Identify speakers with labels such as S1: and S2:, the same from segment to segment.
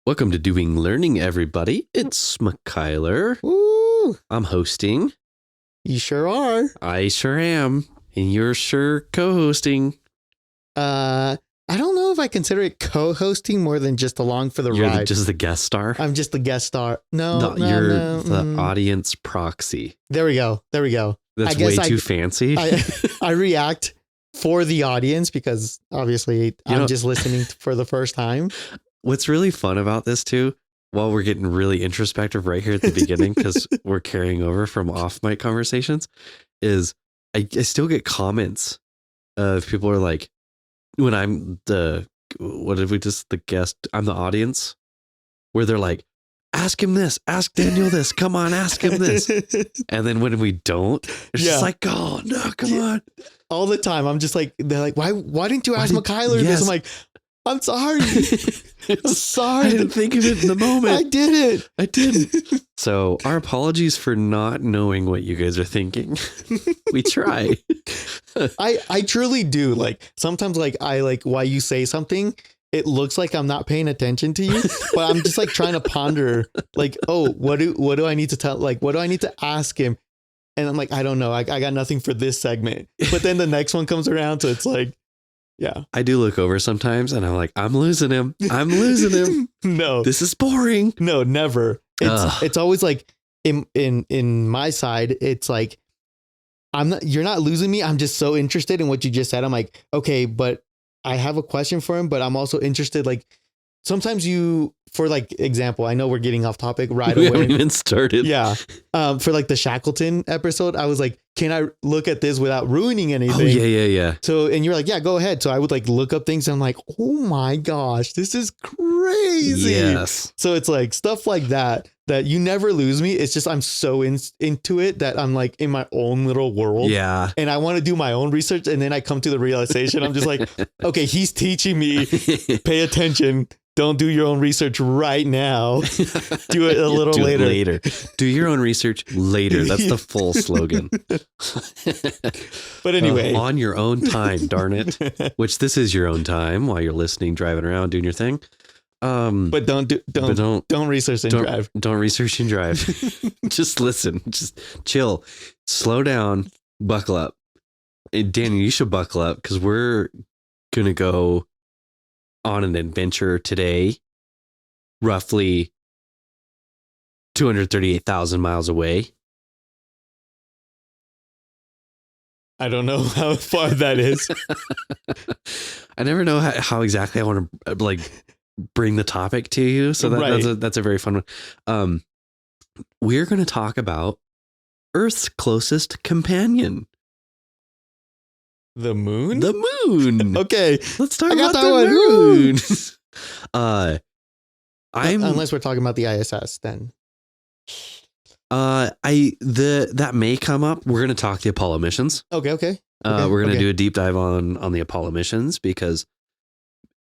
S1: Welcome to Doing Learning, everybody. It's McKyler.
S2: Ooh,
S1: I'm hosting.
S2: you sure are.
S1: I sure am. And you're sure co-hosting.
S2: I don't know if I consider it co-hosting more than just along for the
S1: You're
S2: ride.
S1: just the guest star.
S2: I'm just the guest star. No,
S1: You're the audience proxy.
S2: There we go.
S1: That's way too fancy.
S2: I react for the audience because obviously I'm just listening for the first time.
S1: What's really fun about this too, while we're getting really introspective right here at the beginning, because we're carrying over from off mic conversations, is I still get comments of people are like, when I'm the guest, I'm the audience, where they're like, ask him this, ask Daniel this, come on, ask him this. And then when we don't, it's just like, oh no, come on.
S2: All the time. I'm just like, they're like, why didn't you ask McKyler this? I'm like, I'm sorry. I'm sorry.
S1: I didn't think of it in the moment.
S2: I didn't.
S1: So our apologies for not knowing what you guys are thinking. We try.
S2: I truly do. Like sometimes why you say something, it looks like I'm not paying attention to you, but I'm just like trying to ponder like, oh, what do I need to tell? Like, what do I need to ask him? And I'm like, I don't know. I got nothing for this segment, but then the next one comes around. So it's like, yeah,
S1: I do look over sometimes and I'm like, I'm losing him.
S2: No,
S1: this is boring.
S2: No, never. It's always like in my side, it's like, you're not losing me. I'm just so interested in what you just said. I'm like, okay, but I have a question for him, but I'm also interested. Like sometimes for like example, I know we're getting off topic right away.
S1: We haven't even started.
S2: Yeah. For like the Shackleton episode, I was like, can I look at this without ruining anything?
S1: Oh, yeah.
S2: So, and you're like, yeah, go ahead. So I would like look up things and I'm like, oh my gosh, this is crazy.
S1: Yes.
S2: So it's like stuff like that you never lose me. It's just, I'm so into it that I'm like in my own little world.
S1: Yeah.
S2: And I want to do my own research. And then I come to the realization, I'm just like, okay, he's teaching me, pay attention. Don't do your own research right now. Do it a little later.
S1: Do your own research later. That's the full slogan.
S2: But anyway,
S1: on your own time, darn it. Which this is your own time while you're listening, driving around, doing your thing.
S2: But don't research and drive.
S1: Don't research and drive. Just listen. Just chill. Slow down. Buckle up. And Daniel, you should buckle up because we're gonna go on an adventure today, roughly 238,000 miles away.
S2: I don't know how far that is.
S1: I never know how exactly I want to like bring the topic to you. So that's a very fun one. We're going to talk about Earth's closest companion.
S2: The moon?
S1: The moon.
S2: Okay.
S1: Let's talk about the moon.
S2: Unless we're talking about the ISS, then.
S1: That may come up. We're going to talk the Apollo missions.
S2: Okay.
S1: We're going to do a deep dive on the Apollo missions because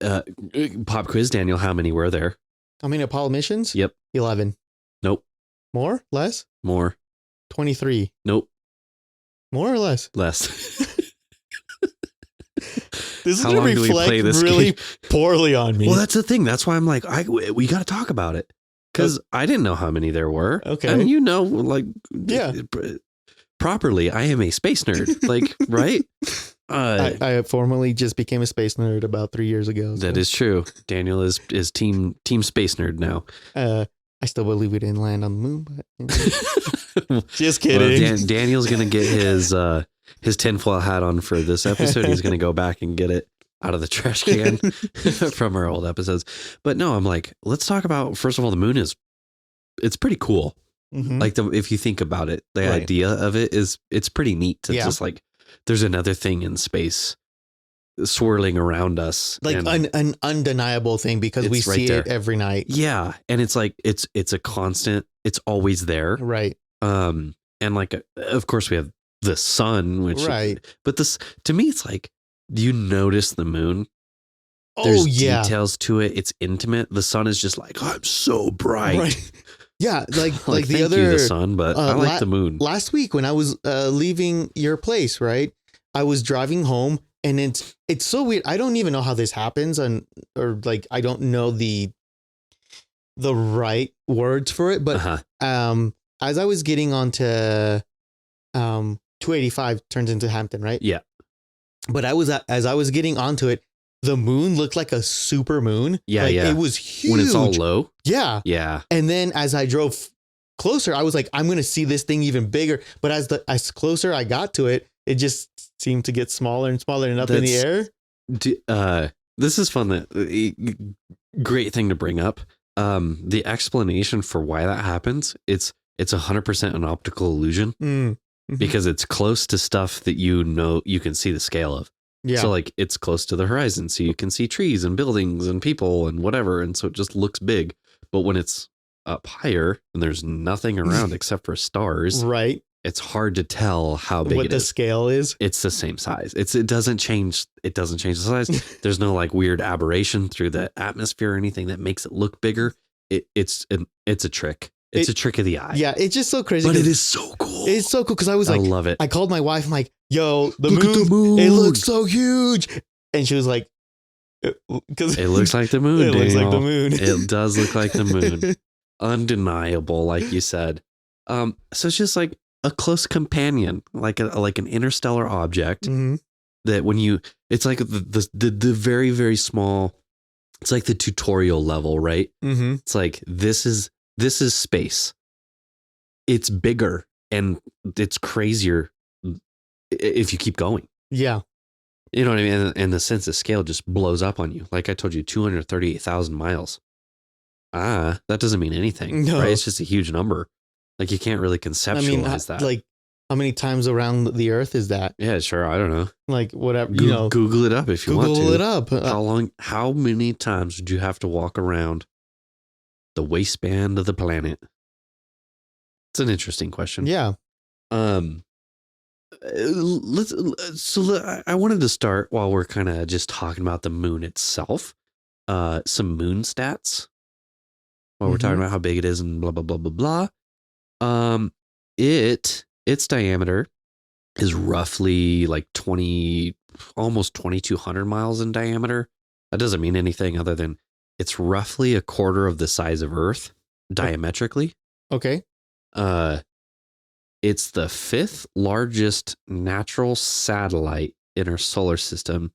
S1: pop quiz, Daniel, how many were there?
S2: How many Apollo missions?
S1: Yep.
S2: 11.
S1: Nope.
S2: More? Less?
S1: More.
S2: 23.
S1: Nope.
S2: More or less?
S1: Less.
S2: This is going to reflect really poorly on me.
S1: Well, that's the thing. That's why I'm like, we got to talk about it. Because I didn't know how many there were.
S2: Okay.
S1: And properly, I am a space nerd. Like, right?
S2: I formally just became a space nerd about 3 years ago.
S1: So. That is true. Daniel is team space nerd now.
S2: I still believe we didn't land on the moon, but just kidding.
S1: Well, Daniel's going to get his tinfoil hat on for this episode. He's going to go back and get it out of the trash can from our old episodes. But no, I'm like, let's talk about, first of all, the moon it's pretty cool.
S2: Mm-hmm.
S1: Like if you think about it, the idea of it it's pretty neat. It's just like, there's another thing in space swirling around us.
S2: Like an undeniable thing because we see it every night.
S1: Yeah. And it's like, it's a constant, it's always there.
S2: Right.
S1: And like, of course we have the sun, which, but this, to me, it's like, do you notice the moon? There's details to it. It's intimate. The sun is just like, oh, I'm so bright. Right.
S2: Yeah. Like
S1: the sun, but I like the moon.
S2: Last week when I was leaving your place, right? I was driving home and it's so weird. I don't even know how this happens. Or like, I don't know the right words for it, but as I was getting onto 285 turns into Hampton, right?
S1: Yeah.
S2: But as I was getting onto it, the moon looked like a super moon.
S1: Yeah,
S2: like,
S1: yeah.
S2: It was huge.
S1: When it's all low.
S2: Yeah.
S1: Yeah.
S2: And then as I drove closer, I was like, I'm going to see this thing even bigger. But as closer I got to it, it just seemed to get smaller and smaller and up in the air.
S1: This is fun. Great thing to bring up. The explanation for why that happens, it's 100% an optical illusion because it's close to stuff that you can see the scale of.
S2: Yeah.
S1: So like it's close to the horizon, so you can see trees and buildings and people and whatever, and so it just looks big. But when it's up higher and there's nothing around except for stars,
S2: right?
S1: It's hard to tell how big
S2: what the scale is.
S1: It's the same size. It doesn't change. It doesn't change the size. There's no like weird aberration through the atmosphere or anything that makes it look bigger. It's a trick. It's a trick of the eye.
S2: Yeah, it's just so crazy.
S1: But it is so cool.
S2: It's so cool because I love it. I called my wife. I'm like, "Yo, look at the moon. It looks so huge," and she was like,
S1: "Because it looks like the moon.
S2: It looks like the moon.
S1: It does look like the moon. Undeniable, like you said. So it's just like a close companion, like an interstellar object that when it's like the very, very small. It's like the tutorial level, right? It's like this is space. It's bigger and it's crazier if you keep going.
S2: Yeah.
S1: You know what I mean? And the sense of scale just blows up on you. Like I told you, 238,000 miles. That doesn't mean anything, right? It's just a huge number. Like you can't really conceptualize that.
S2: Like how many times around the earth is that?
S1: Yeah, sure. I don't know.
S2: Like whatever,
S1: Google it up if you want to.
S2: Google it up.
S1: How many times would you have to walk around the waistband of the planet? It's an interesting question.
S2: Yeah.
S1: I wanted to start while we're kind of just talking about the moon itself. Some moon stats. While we're talking about how big it is and blah blah blah blah blah. Its diameter is roughly like almost 2,200 miles in diameter. That doesn't mean anything other than it's roughly a quarter of the size of Earth diametrically.
S2: Okay.
S1: It's the 5th largest natural satellite in our solar system,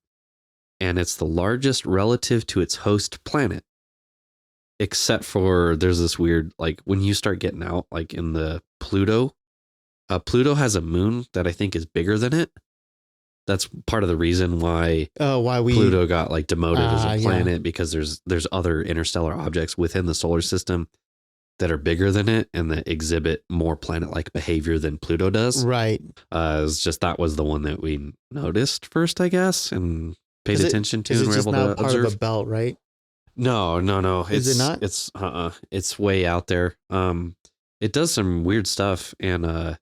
S1: and it's the largest relative to its host planet. Except for there's this weird, like when you start getting out, like in the Pluto has a moon that I think is bigger than it. That's part of the reason why Pluto got like demoted as a planet, because there's other interstellar objects within the solar system that are bigger than it and that exhibit more planet-like behavior than Pluto does.
S2: Right.
S1: It's just that was the one that we noticed first, I guess, and paid attention to and were able to observe.
S2: Part of a belt, right?
S1: No.
S2: Is it not?
S1: It's way out there. It does some weird stuff, and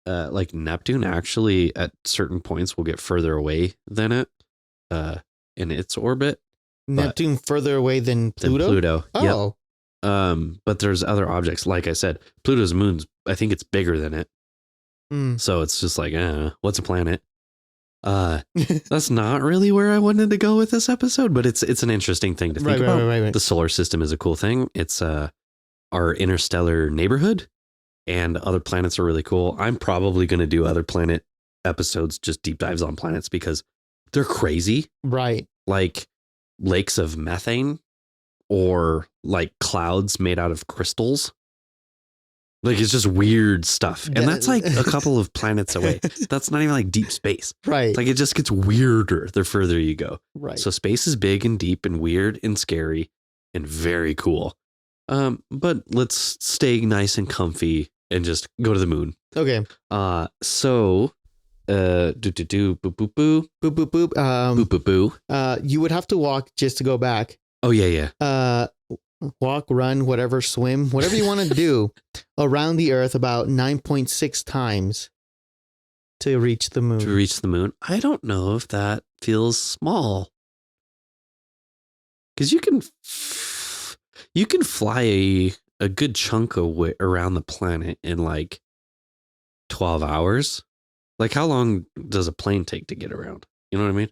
S1: like Neptune actually at certain points will get further away than it in its orbit.
S2: Neptune further away than Pluto?
S1: Oh. Yep. But there's other objects. Like I said, Pluto's moon's, I think it's bigger than it. So it's just like, what's a planet? That's not really where I wanted to go with this episode, but it's an interesting thing to think about. Right. The solar system is a cool thing. It's our interstellar neighborhood, and other planets are really cool. I'm probably going to do other planet episodes, just deep dives on planets, because they're crazy.
S2: Right.
S1: Like lakes of methane, or like clouds made out of crystals. Like it's just weird stuff. And that's like a couple of planets away. That's not even like deep space.
S2: Right.
S1: Like it just gets weirder the further you go.
S2: Right.
S1: So space is big and deep and weird and scary and very cool. But let's stay nice and comfy and just go to the moon.
S2: Okay. Boop boop boop. Boop boop boop.
S1: Boop boop boo.
S2: You would have to walk just to go back.
S1: Oh yeah.
S2: Walk, run, whatever, swim, whatever you want to do around the Earth about 9.6 times to reach the moon.
S1: To reach the moon. I don't know if that feels small. Because you can fly a good chunk away around the planet in like 12 hours. Like how long does a plane take to get around? You know what I mean?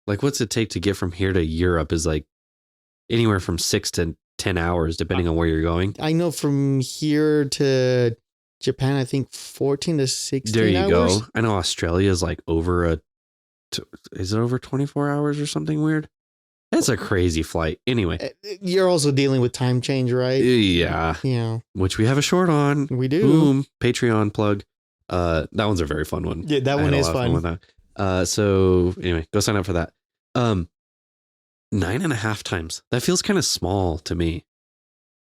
S1: Like what's it take to get from here to Europe is like anywhere from 6 to 10 hours, depending on where you're going.
S2: I know from here to Japan, I think 14 to 16
S1: There you
S2: hours.
S1: go. I know Australia is like is it over 24 hours or something weird? That's a crazy flight. Anyway.
S2: You're also dealing with time change, right?
S1: Yeah.
S2: Yeah.
S1: Which we have a short on.
S2: We do.
S1: Boom. Patreon plug. That one's a very fun one.
S2: Yeah, that one is fun.
S1: With that. So anyway, go sign up for that. 9.5 times. That feels kind of small to me.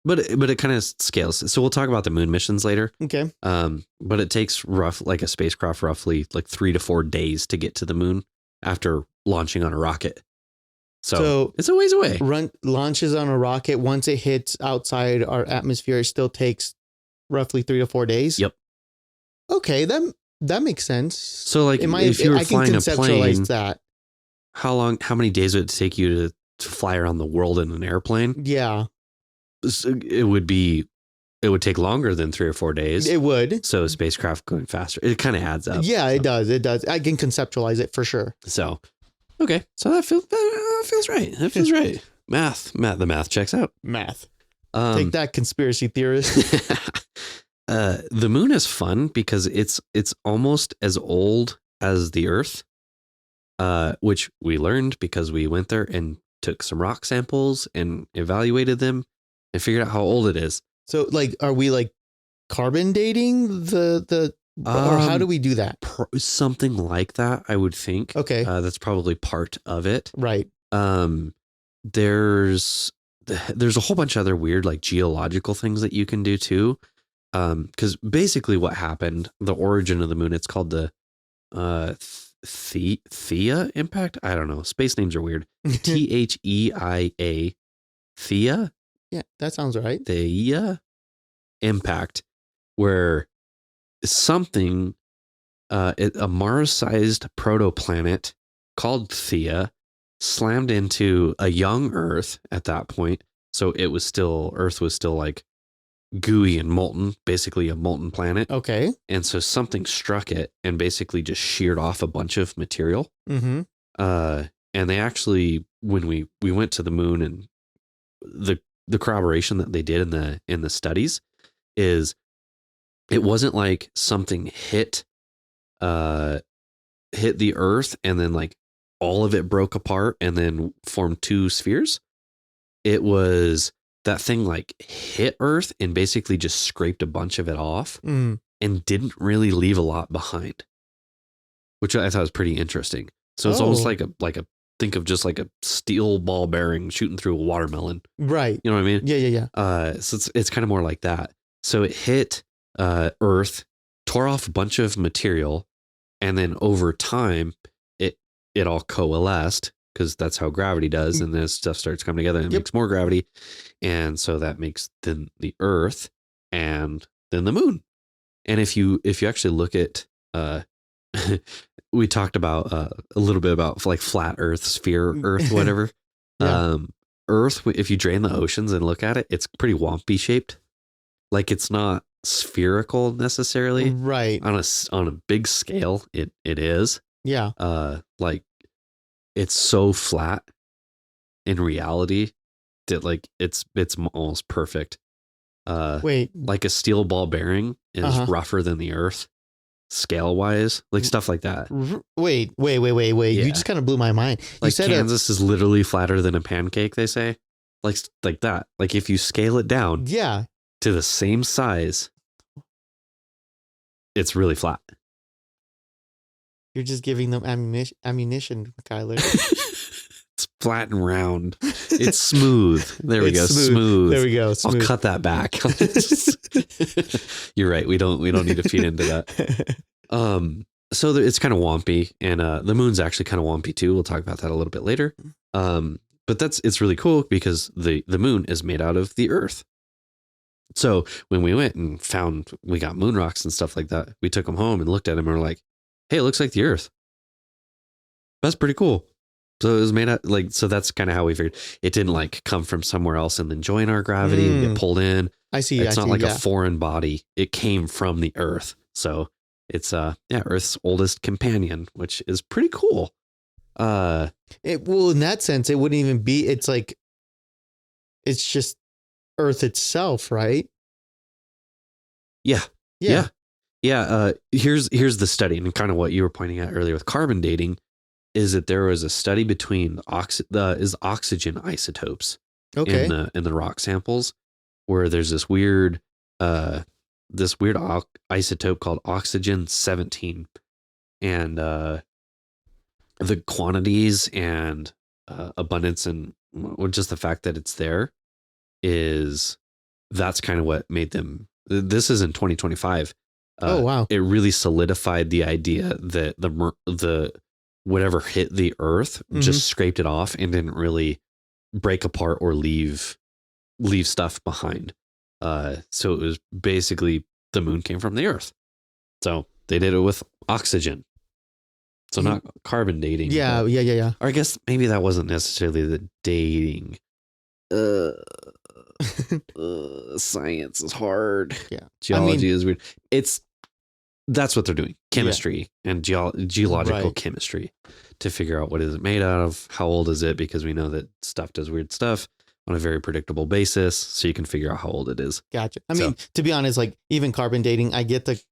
S1: But it kind of scales. So we'll talk about the moon missions later.
S2: Okay.
S1: But it takes a spacecraft roughly like 3 to 4 days to get to the moon after launching on a rocket. So it's a ways away.
S2: Launches on a rocket. Once it hits outside our atmosphere, it still takes roughly 3 to 4 days.
S1: Yep.
S2: Okay, that makes sense.
S1: So like if you were flying a plane,
S2: that.
S1: how many days would it take you to fly around the world in an airplane?
S2: Yeah.
S1: It would take longer than 3 or 4 days.
S2: It would.
S1: So a spacecraft going faster. It kind of adds up.
S2: Yeah, it does. It does. I can conceptualize it for sure.
S1: So, okay. So that feels right. That feels right. Math. The math checks out.
S2: Math. Take that, conspiracy theorist.
S1: The moon is fun because it's almost as old as the Earth, which we learned because we went there and took some rock samples and evaluated them and figured out how old it is.
S2: So, like, are we like carbon dating the or how do we do that?
S1: Something like that, I would think.
S2: Okay,
S1: that's probably part of it.
S2: Right.
S1: There's a whole bunch of other weird like geological things that you can do too. Because basically what happened, the origin of the moon, it's called the Theia impact. I don't know. Space names are weird. THEIA. Theia?
S2: Yeah, that sounds right.
S1: Theia impact, where something, a Mars-sized protoplanet called Theia slammed into a young Earth at that point. So Earth was still like gooey and molten, basically a molten planet.
S2: Okay.
S1: And so something struck it and basically just sheared off a bunch of material.
S2: Mm-hmm.
S1: And they actually, when we went to the moon, and the corroboration that they did in the studies is it wasn't like something hit the Earth and then like all of it broke apart and then formed two spheres. It was that thing like hit Earth and basically just scraped a bunch of it off and didn't really leave a lot behind, which I thought was pretty interesting. So it's almost like a think of just like a steel ball bearing shooting through a watermelon.
S2: Right.
S1: You know what I mean?
S2: Yeah.
S1: So it's kind of more like that. So it hit Earth, tore off a bunch of material, and then over time it all coalesced, because that's how gravity does, and this stuff starts coming together and makes more gravity, and so that makes then the Earth and then the moon. And if you actually look at we talked about a little bit about like flat Earth, sphere Earth, whatever. Earth, if you drain the oceans and look at it, it's pretty wompy shaped. Like it's not spherical necessarily.
S2: Right.
S1: On a big scale, it is.
S2: Yeah.
S1: Like it's so flat in reality that like it's almost perfect.
S2: Wait.
S1: Like a steel ball bearing is rougher than the Earth, scale wise, like stuff like that.
S2: Wait. Yeah. You just kind of blew my mind.
S1: Like Kansas is literally flatter than a pancake, they say. Like that. Like if you scale it down to the same size, it's really flat.
S2: You're just giving them ammunition, McKyler.
S1: It's flat and round. It's smooth. There we go. Smooth.
S2: There we go. Smooth.
S1: I'll cut that back. You're right. We don't need to feed into that. So it's kind of wompy, and the moon's actually kind of wompy too. We'll talk about that a little bit later. But it's really cool because the moon is made out of the Earth. So when we went and we got moon rocks and stuff like that, we took them home and looked at them and we're like, hey, it looks like the Earth. That's pretty cool. So it was made out so that's kind of how we figured it didn't like come from somewhere else and then join our gravity and get pulled in.
S2: I see.
S1: It's not like a foreign body. It came from the Earth. So it's Earth's oldest companion, which is pretty cool.
S2: Well, in that sense, it wouldn't even be. It's like it's just Earth itself, right?
S1: Yeah. Here's the study, and kind of what you were pointing out earlier with carbon dating is that there was a study between oxygen isotopes
S2: Okay.
S1: in the rock samples, where there's this weird isotope called oxygen 17, and the quantities and abundance and just the fact that it's there that's kind of what made them. This is in 2025.
S2: Oh wow!
S1: It really solidified the idea that the whatever hit the Earth just scraped it off and didn't really break apart or leave stuff behind. So it was basically the moon came from the Earth. So they did it with oxygen. So not carbon dating.
S2: Yeah.
S1: Or I guess maybe that wasn't necessarily the dating. Science is hard.
S2: Yeah.
S1: Geology is weird. That's what they're doing. Chemistry and geological chemistry to figure out what is it made out of, how old is it, because we know that stuff does weird stuff on a very predictable basis, so you can figure out how old it is.
S2: Gotcha. I mean, to be honest, like even carbon dating, I get the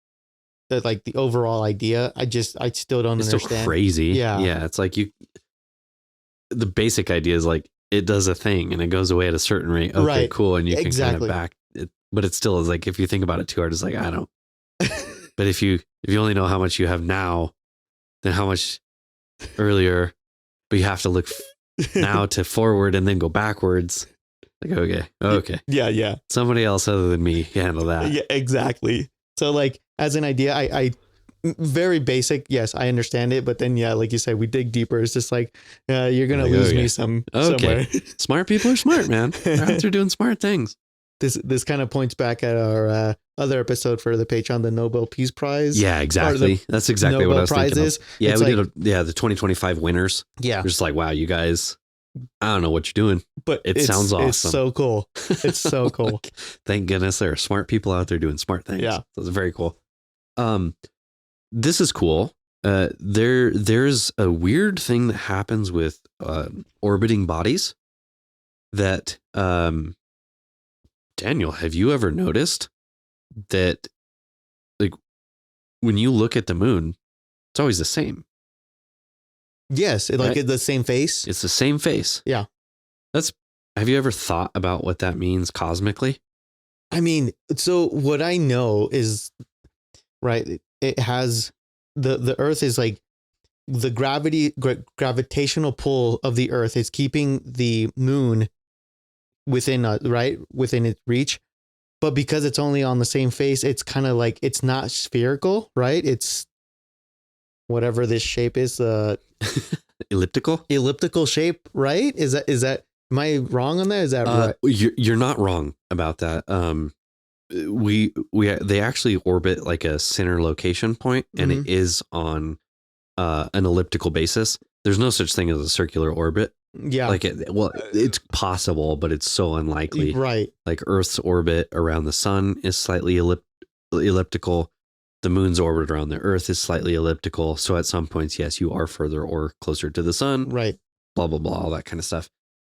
S2: overall idea. I still don't understand.
S1: It's still crazy. Yeah. It's like the basic idea is like it does a thing and it goes away at a certain rate. Okay, right. Cool, and you can kind of back it, but it still is like if you think about it too hard, it's like I don't. But if you only know how much you have now, then how much earlier, but you have to look now to forward and then go backwards. Like, okay.
S2: Yeah.
S1: Somebody else other than me can handle that.
S2: Yeah, exactly. So like as an idea, I very basic. Yes, I understand it. But then, like you said, we dig deeper. It's just like, you're going to lose me somewhere.
S1: Smart people are smart, man. They're out there doing smart things.
S2: This kind of points back at our other episode for the Patreon, the Nobel Peace Prize.
S1: Yeah, exactly. That's exactly
S2: Nobel
S1: what I was
S2: prizes.
S1: Thinking of. Yeah, we did the 2025 winners.
S2: Yeah.
S1: We're just like, wow, you guys, I don't know what you're doing,
S2: but
S1: it sounds awesome.
S2: It's so cool. It's so cool.
S1: Thank goodness there are smart people out there doing smart things.
S2: Yeah.
S1: That's very cool. This is cool. There's a weird thing that happens with orbiting bodies that Daniel, have you ever noticed that like when you look at the moon, it's always the same?
S2: Yes, it's the same face.
S1: It's the same face.
S2: Yeah.
S1: Have you ever thought about what that means cosmically?
S2: I mean, so what I know is right, it has the Earth is like the gravitational pull of the Earth is keeping the moon within its reach, but because it's only on the same face, it's kind of like it's not spherical, right? It's whatever this shape is, elliptical shape, right? Is that am I wrong on that? Is that right?
S1: You're not wrong about that. They actually orbit like a center location point, and it is on an elliptical basis. There's no such thing as a circular orbit.
S2: Yeah.
S1: It's possible, but it's so unlikely.
S2: Right.
S1: Like Earth's orbit around the sun is slightly elliptical. The moon's orbit around the Earth is slightly elliptical. So at some points, yes, you are further or closer to the sun.
S2: Right.
S1: Blah, blah, blah, all that kind of stuff.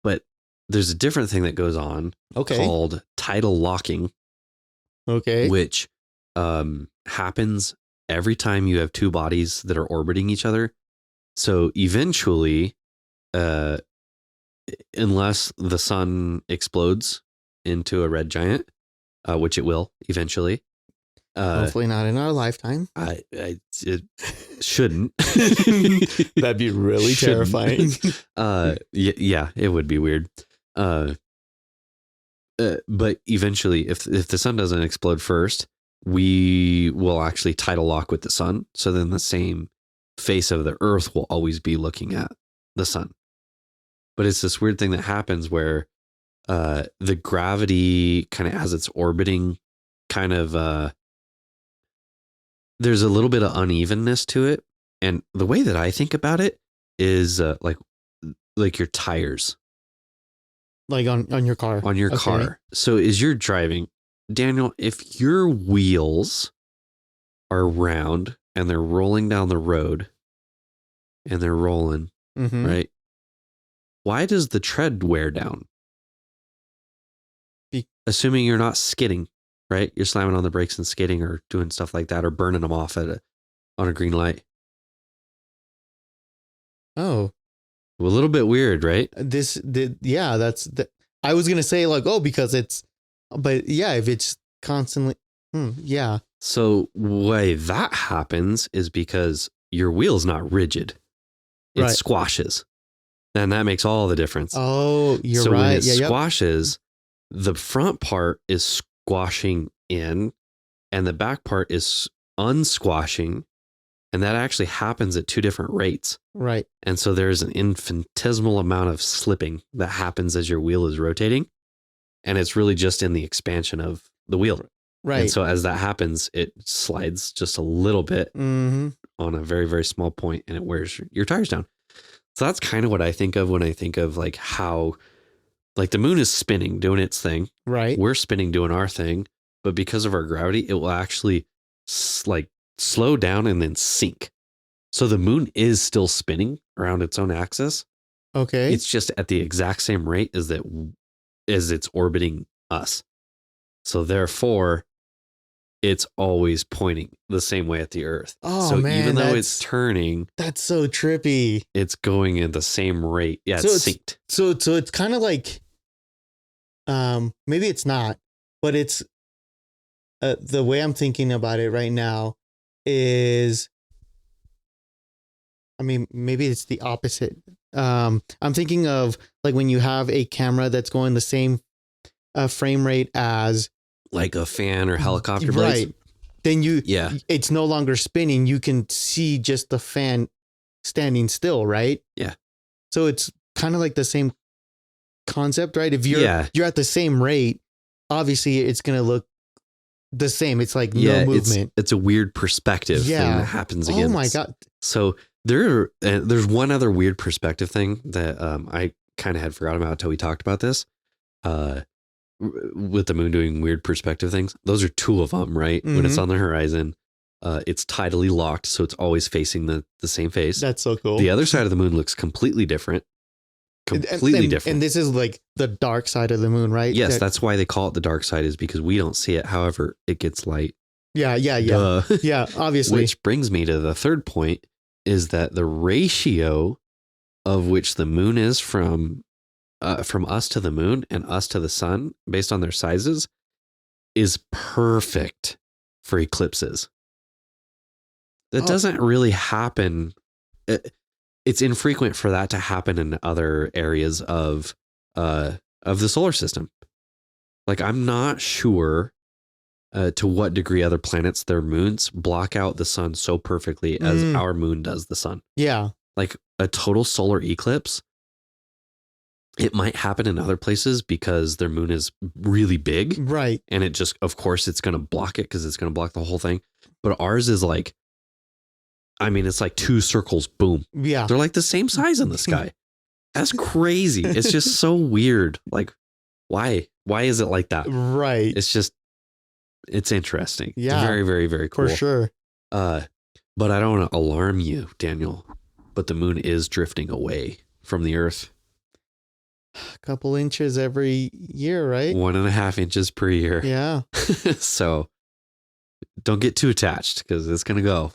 S1: But there's a different thing that goes on called tidal locking.
S2: Okay.
S1: Which happens every time you have two bodies that are orbiting each other. So eventually, unless the sun explodes into a red giant, which it will eventually.
S2: Hopefully not in our lifetime.
S1: It shouldn't.
S2: That'd be really terrifying.
S1: Yeah, it would be weird. But eventually, if the sun doesn't explode first, we will actually tidal lock with the sun. So then the same face of the Earth will always be looking at the sun. But it's this weird thing that happens where the gravity kind of as it's orbiting kind of there's a little bit of unevenness to it. And the way that I think about it is like your tires.
S2: Like on your car.
S1: On your car. So as you're driving, Daniel, if your wheels are round and they're rolling down the road and they're rolling, right? Why does the tread wear down? assuming you're not skidding, right? You're slamming on the brakes and skidding or doing stuff like that or burning them off on a green light.
S2: Oh,
S1: A little bit weird, right?
S2: I was gonna say like, oh, because it's, but yeah, if it's constantly, yeah.
S1: So why that happens is because your wheel's not rigid; it squashes, and that makes all the difference.
S2: Oh, you're
S1: so
S2: right.
S1: When it squashes, the front part is squashing in, and the back part is unsquashing. And that actually happens at two different rates.
S2: Right.
S1: And so there's an infinitesimal amount of slipping that happens as your wheel is rotating. And it's really just in the expansion of the wheel.
S2: Right.
S1: And so as that happens, it slides just a little bit on a very, very small point and it wears your tires down. So that's kind of what I think of when I think of like how like the moon is spinning, doing its thing.
S2: Right.
S1: We're spinning, doing our thing. But because of our gravity, it will actually like slow down and then sink. So the moon is still spinning around its own axis.
S2: Okay.
S1: It's just at the exact same rate as it's orbiting us. So therefore, it's always pointing the same way at the Earth.
S2: Oh,
S1: so
S2: man,
S1: even though it's turning,
S2: that's so trippy.
S1: It's going at the same rate. Yeah,
S2: so
S1: it's synced.
S2: So it's kind of like, maybe it's not, but it's the way I'm thinking about it right now is, I mean, maybe it's the opposite. I'm thinking of like when you have a camera that's going the same frame rate as
S1: like a fan or helicopter blades.
S2: Right. Then it's no longer spinning. You can see just the fan standing still, right?
S1: Yeah.
S2: So it's kind of like the same concept, right? If you're at the same rate, obviously it's going to look the same. It's like no movement.
S1: It's a weird perspective thing that happens again.
S2: Oh my God.
S1: So there's one other weird perspective thing that I kind of had forgotten about until we talked about this. With the moon doing weird perspective things. Those are two of them, right? When it's on the horizon, it's tidally locked, so it's always facing the same face.
S2: That's so cool.
S1: The other side of the moon looks completely different. Completely different.
S2: And this is like the dark side of the moon, right?
S1: Yes, that's why they call it the dark side, is because we don't see it. However, it gets light.
S2: Yeah. Yeah, obviously.
S1: Which brings me to the third point, is that the ratio of which the moon is from us to the moon and us to the sun, based on their sizes, is perfect for eclipses. That doesn't really happen. It's infrequent for that to happen in other areas of the solar system. Like, I'm not sure to what degree other planets, their moons, block out the sun so perfectly as our moon does the sun.
S2: Yeah.
S1: Like a total solar eclipse, it might happen in other places because their moon is really big.
S2: Right.
S1: And it just, of course, it's going to block it because it's going to block the whole thing. But ours is like, I mean, it's like two circles, boom.
S2: Yeah.
S1: They're like the same size in the sky. That's crazy. It's just so weird. Like, why? Why is it like that?
S2: Right.
S1: It's interesting.
S2: Yeah.
S1: It's very, very, very cool.
S2: For sure.
S1: But I don't want to alarm you, Daniel, but the moon is drifting away from the Earth.
S2: A couple inches every year, right?
S1: 1.5 inches per year.
S2: Yeah.
S1: So don't get too attached because it's going to go.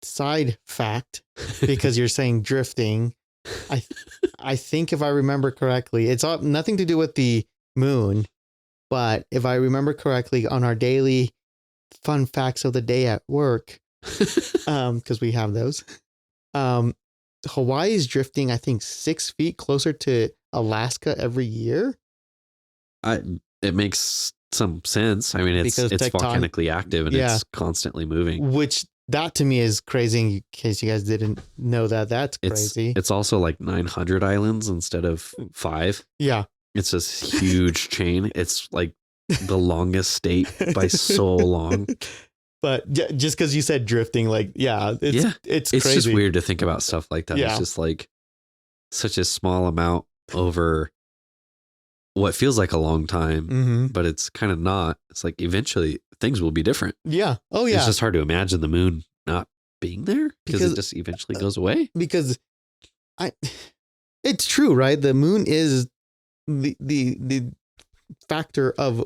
S2: Side fact, because you're saying drifting, I think if I remember correctly, it's nothing to do with the moon, but if I remember correctly, on our daily fun facts of the day at work, because we have those, Hawaii is drifting, I think, 6 feet closer to Alaska every year.
S1: It makes some sense. I mean, it's volcanically active and it's constantly moving.
S2: Which that to me is crazy. In case you guys didn't know that, that's crazy.
S1: It's also like 900 islands instead of 5.
S2: Yeah.
S1: It's this huge chain. It's like the longest state by so long.
S2: But just because you said drifting, like, it's crazy.
S1: Just weird to think about stuff like that. Yeah. It's just like such a small amount over what feels like a long time, but it's kind of not. It's like eventually things will be different.
S2: Yeah. Oh, yeah.
S1: It's just hard to imagine the moon not being there because it just eventually goes away.
S2: Because it's true, right? The moon is the factor of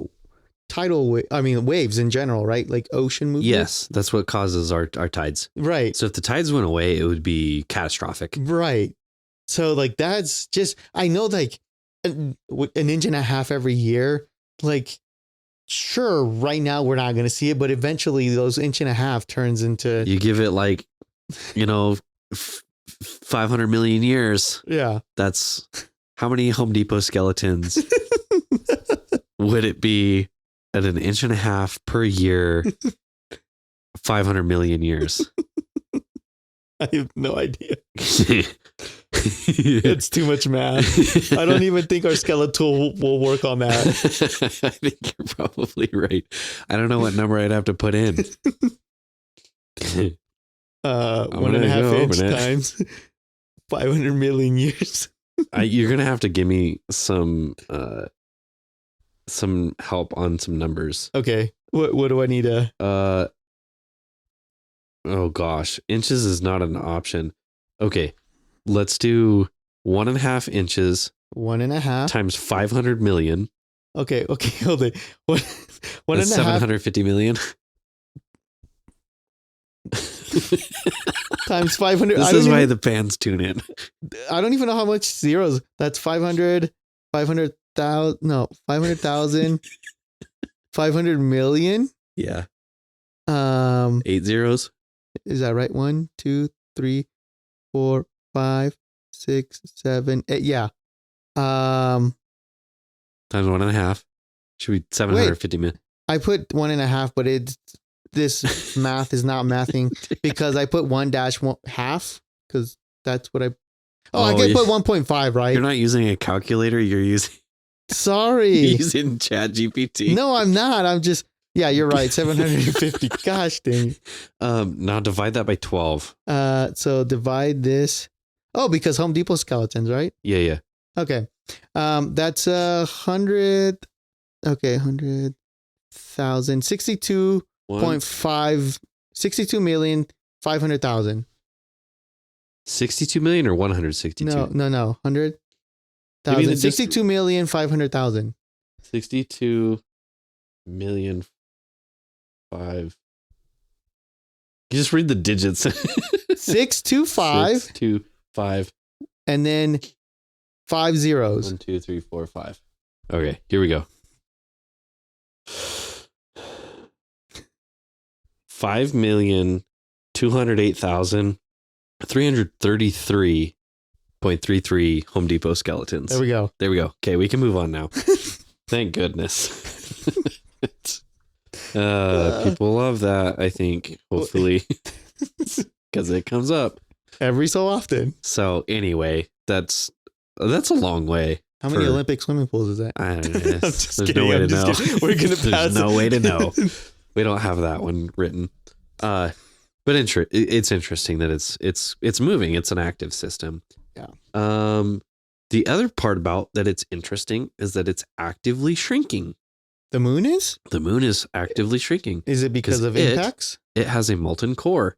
S2: waves in general, right? Like ocean movement.
S1: Yes, that's what causes our tides.
S2: Right.
S1: So if the tides went away, it would be catastrophic.
S2: Right. So like that's just, I know like an inch and a half every year, like sure, right now we're not going to see it, but eventually those inch and a half turns into,
S1: You give it like, 500 million years.
S2: yeah.
S1: That's how many Home Depot skeletons would it be at an inch and a half per year, 500 million years?
S2: I have no idea. It's too much math. I don't even think our skeletal will work on that.
S1: I think you're probably right. I don't know what number I'd have to put in.
S2: 1.5 inch times 500 million years.
S1: You're gonna have to give me some help on some numbers.
S2: Okay. What do I need to?
S1: Oh gosh, inches is not an option. Okay, let's do 1.5 inches.
S2: 1.5
S1: times 500 million.
S2: Okay, hold it. One
S1: That's
S2: and a half
S1: 750 million.
S2: times 500.
S1: This is why the fans tune in.
S2: I don't even know how much zeros. That's 500,000. No, 500,000. 500 million.
S1: Yeah.
S2: 8
S1: zeros.
S2: Is that right? 1, 2, 3, 4, 5, 6, 7, 8. Yeah.
S1: Times 1.5. Should be 750 million.
S2: I put 1.5, but this math is not mathing because I put 1-1/2 because that's what I. I can put 1.5, right?
S1: You're not using a calculator. You're using.
S2: Sorry.
S1: Using Chat GPT.
S2: No, I'm not. I'm just. Yeah, you're right. 750. Gosh dang.
S1: Now divide that by 12.
S2: So divide this. Oh, because Home Depot skeletons, right?
S1: Yeah.
S2: Okay. That's 100. Okay, 100,000. 62.5. 62,500,000.
S1: 62 million or 162?
S2: No. 100,000. 62,500,000.
S1: 62 million. 5. You just read the digits.
S2: 625.
S1: 625.
S2: And then 5 zeros.
S1: 1, 2, 3, 4, 5. Okay, here we go. 5,208,333.33 Home Depot skeletons.
S2: There we go.
S1: Okay, we can move on now. Thank goodness. People love that, I think, hopefully, because it comes up
S2: every so often.
S1: So anyway, that's a long way.
S2: How many Olympic swimming pools is that?
S1: I don't know. There's no way to know.
S2: We're gonna pass.
S1: There's no way to know. We don't have that one written. But it's interesting that it's moving. It's an active system.
S2: Yeah.
S1: The other part about that it's interesting is that it's actively shrinking.
S2: The moon is?
S1: The moon is actively shrinking.
S2: Is it because of impacts?
S1: It has a molten core.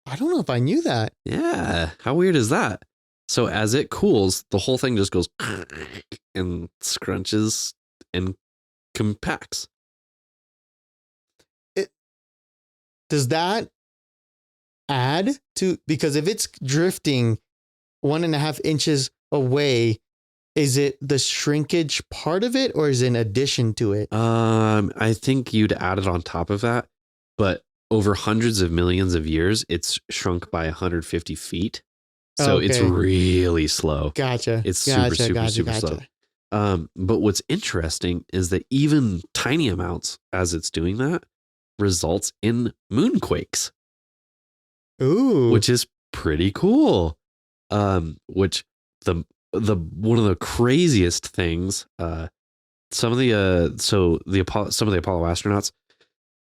S2: I don't know if I knew that.
S1: Yeah. How weird is that? So as it cools, the whole thing just goes and scrunches and compacts.
S2: Does that add to, because if it's drifting 1.5 inches away, is it the shrinkage part of it or is it in addition to it?
S1: I think you'd add it on top of that, but over hundreds of millions of years, it's shrunk by 150 feet. So It's really slow.
S2: Gotcha.
S1: It's super slow. But what's interesting is that even tiny amounts as it's doing that results in moonquakes.
S2: Ooh.
S1: Which is pretty cool. Which the one of the craziest things, some of the Apollo astronauts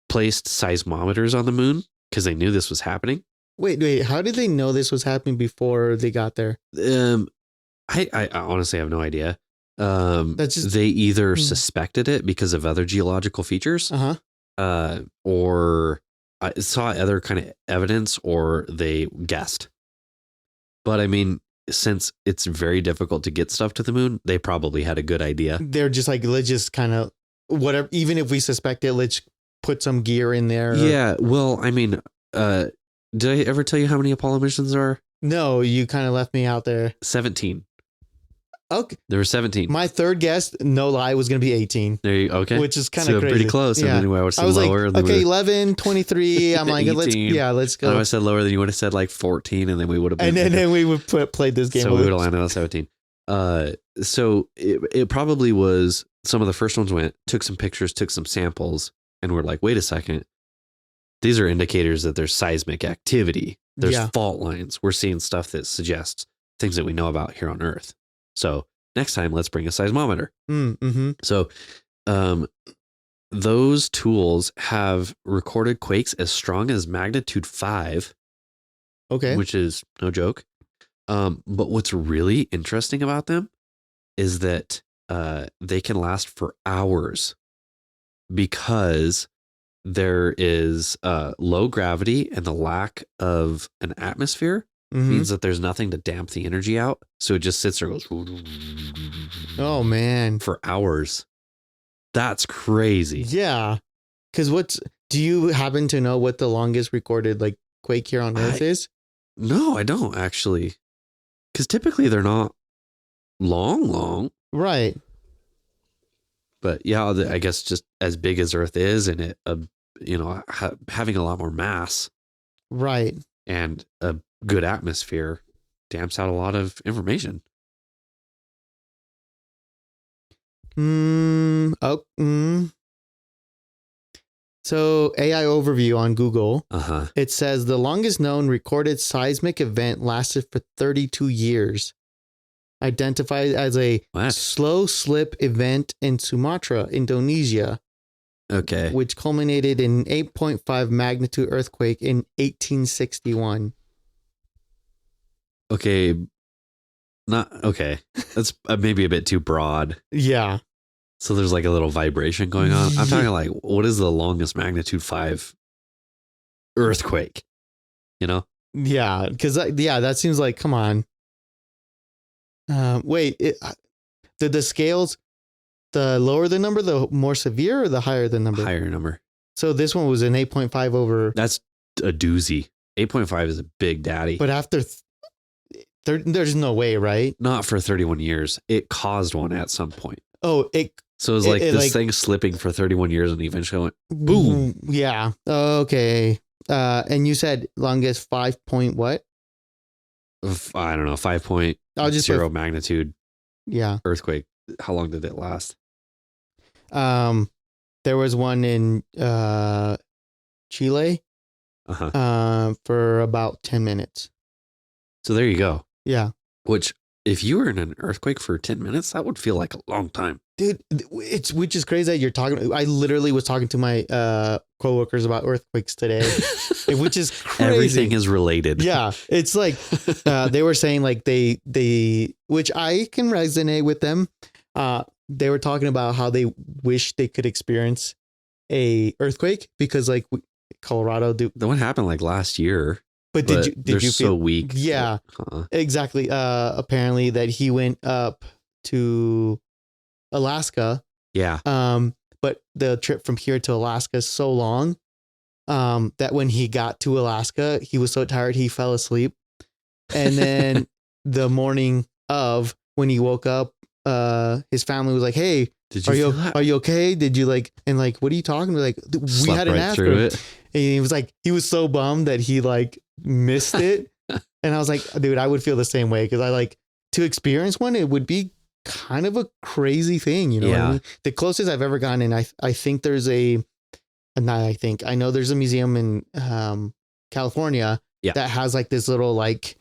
S1: placed seismometers on the moon because they knew this was happening.
S2: Wait, how did they know this was happening before they got there?
S1: I honestly have no idea.
S2: That's just,
S1: they either suspected it because of other geological features, or saw other kind of evidence, or they guessed. But I mean, since it's very difficult to get stuff to the moon, they probably had a good idea.
S2: They're just like, let's just kind of whatever. Even if we suspect it, let's put some gear in there.
S1: Yeah. Well, I mean, did I ever tell you how many Apollo missions there are?
S2: No, you kind of left me out there.
S1: 17.
S2: Okay.
S1: There were 17.
S2: My third guess, no lie, was going to be 18.
S1: There you okay.
S2: Which is kind of
S1: so
S2: crazy.
S1: pretty close.
S2: Yeah.
S1: And then I was
S2: lower.
S1: like,
S2: okay, 11, 23. I'm like, let's
S1: 18.
S2: let's go.
S1: And I said lower than you would have said like 14, and then we would have been.
S2: And then we would played this game.
S1: So we would have landed on 17. So it probably was some of the first ones went, took some pictures, took some samples, and we're like, wait a second. These are indicators that there's seismic activity. There's fault lines. We're seeing stuff that suggests things that we know about here on Earth. So next time, let's bring a seismometer.
S2: Mm-hmm.
S1: So those tools have recorded quakes as strong as magnitude 5.
S2: Okay.
S1: Which is no joke. But what's really interesting about them is that they can last for hours because there is low gravity, and the lack of an atmosphere means that there's nothing to damp the energy out. So it just sits there and goes.
S2: Oh, man.
S1: For hours. That's crazy.
S2: Yeah. Because do you happen to know what the longest recorded like quake here on Earth is?
S1: No, I don't actually. Because typically they're not long.
S2: Right.
S1: But yeah, I guess just as big as Earth is, and it, having a lot more mass.
S2: Right.
S1: And a good atmosphere damps out a lot of information.
S2: So AI overview on Google.
S1: Uh-huh.
S2: It says the longest known recorded seismic event lasted for 32 years. Identified as a slow slip event in Sumatra, Indonesia.
S1: Okay.
S2: Which culminated in an 8.5 magnitude earthquake in 1861.
S1: Okay. That's maybe a bit too broad.
S2: Yeah.
S1: So there's like a little vibration going on. I'm talking like, what is the longest magnitude 5 earthquake? You know?
S2: Yeah. Because, that seems like, come on. Wait, did the scales, the lower the number, the more severe, or the higher the number?
S1: Higher number.
S2: So this one was an 8.5 over.
S1: That's a doozy. 8.5 is a big daddy.
S2: But after, there's no way, right?
S1: Not for 31 years. It caused one at some point.
S2: Oh,
S1: So it was like this thing slipping for 31 years and eventually went boom.
S2: Yeah. Okay. And you said longest 5 point what?
S1: I don't know, 5.0 magnitude.
S2: Yeah.
S1: Earthquake. How long did it last?
S2: There was one in Chile. For about 10 minutes.
S1: So there you go.
S2: Yeah.
S1: Which, if you were in an earthquake for 10 minutes, that would feel like a long time.
S2: Dude, which is crazy that you're talking. I literally was talking to my coworkers about earthquakes today, which is crazy.
S1: Everything is related.
S2: Yeah. It's like they were saying like they which I can resonate with them. They were talking about how they wish they could experience a earthquake because like Colorado
S1: the one happened like last year.
S2: But did you feel
S1: so weak?
S2: Yeah, exactly. Apparently that he went up to Alaska.
S1: Yeah.
S2: But the trip from here to Alaska is so long that when he got to Alaska, he was so tired he fell asleep. And then the morning of when he woke up, his family was like, "Hey, are you okay? Did you like?" And like, "What are you talking about?" Like, we had an after. And he was like, he was so bummed that he like missed it. And I was like, dude, I would feel the same way. Cause I like to experience one. It would be kind of a crazy thing. You know what I mean? The closest I've ever gotten. And I think there's I know there's a museum in California that has like this little like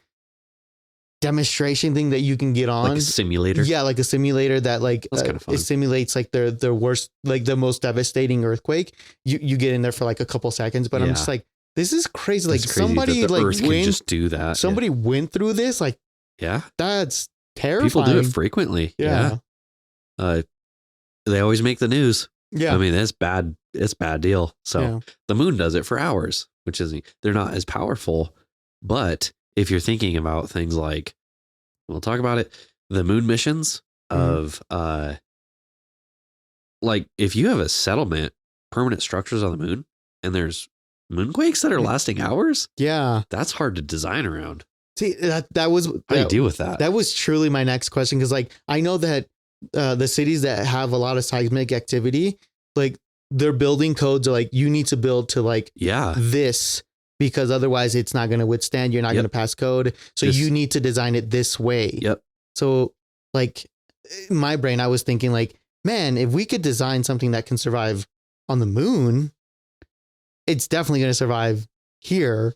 S2: demonstration thing that you can get on,
S1: like a simulator.
S2: Yeah, like a simulator that like it simulates like the worst, like the most devastating earthquake. You get in there for like a couple seconds, but I'm just like, this is crazy. Like somebody like Earth can
S1: just do that.
S2: Somebody went through this. Like, that's terrifying.
S1: People do it frequently. Yeah. They always make the news.
S2: Yeah.
S1: I mean, it's bad. It's a bad deal. So the moon does it for hours, which is, they're not as powerful, but if you're thinking about things like we'll talk about it. The moon missions of like if you have a settlement, permanent structures on the moon, and there's moonquakes that are lasting hours,
S2: Yeah.
S1: that's hard to design around.
S2: See, that was
S1: How do you deal with that?
S2: That was truly my next question, because like I know that the cities that have a lot of seismic activity, like their building codes are like, you need to build to like this, because otherwise it's not going to withstand. You're not going to pass code. So you need to design it this way.
S1: Yep.
S2: So like in my brain, I was thinking like, man, if we could design something that can survive on the moon, it's definitely going to survive here.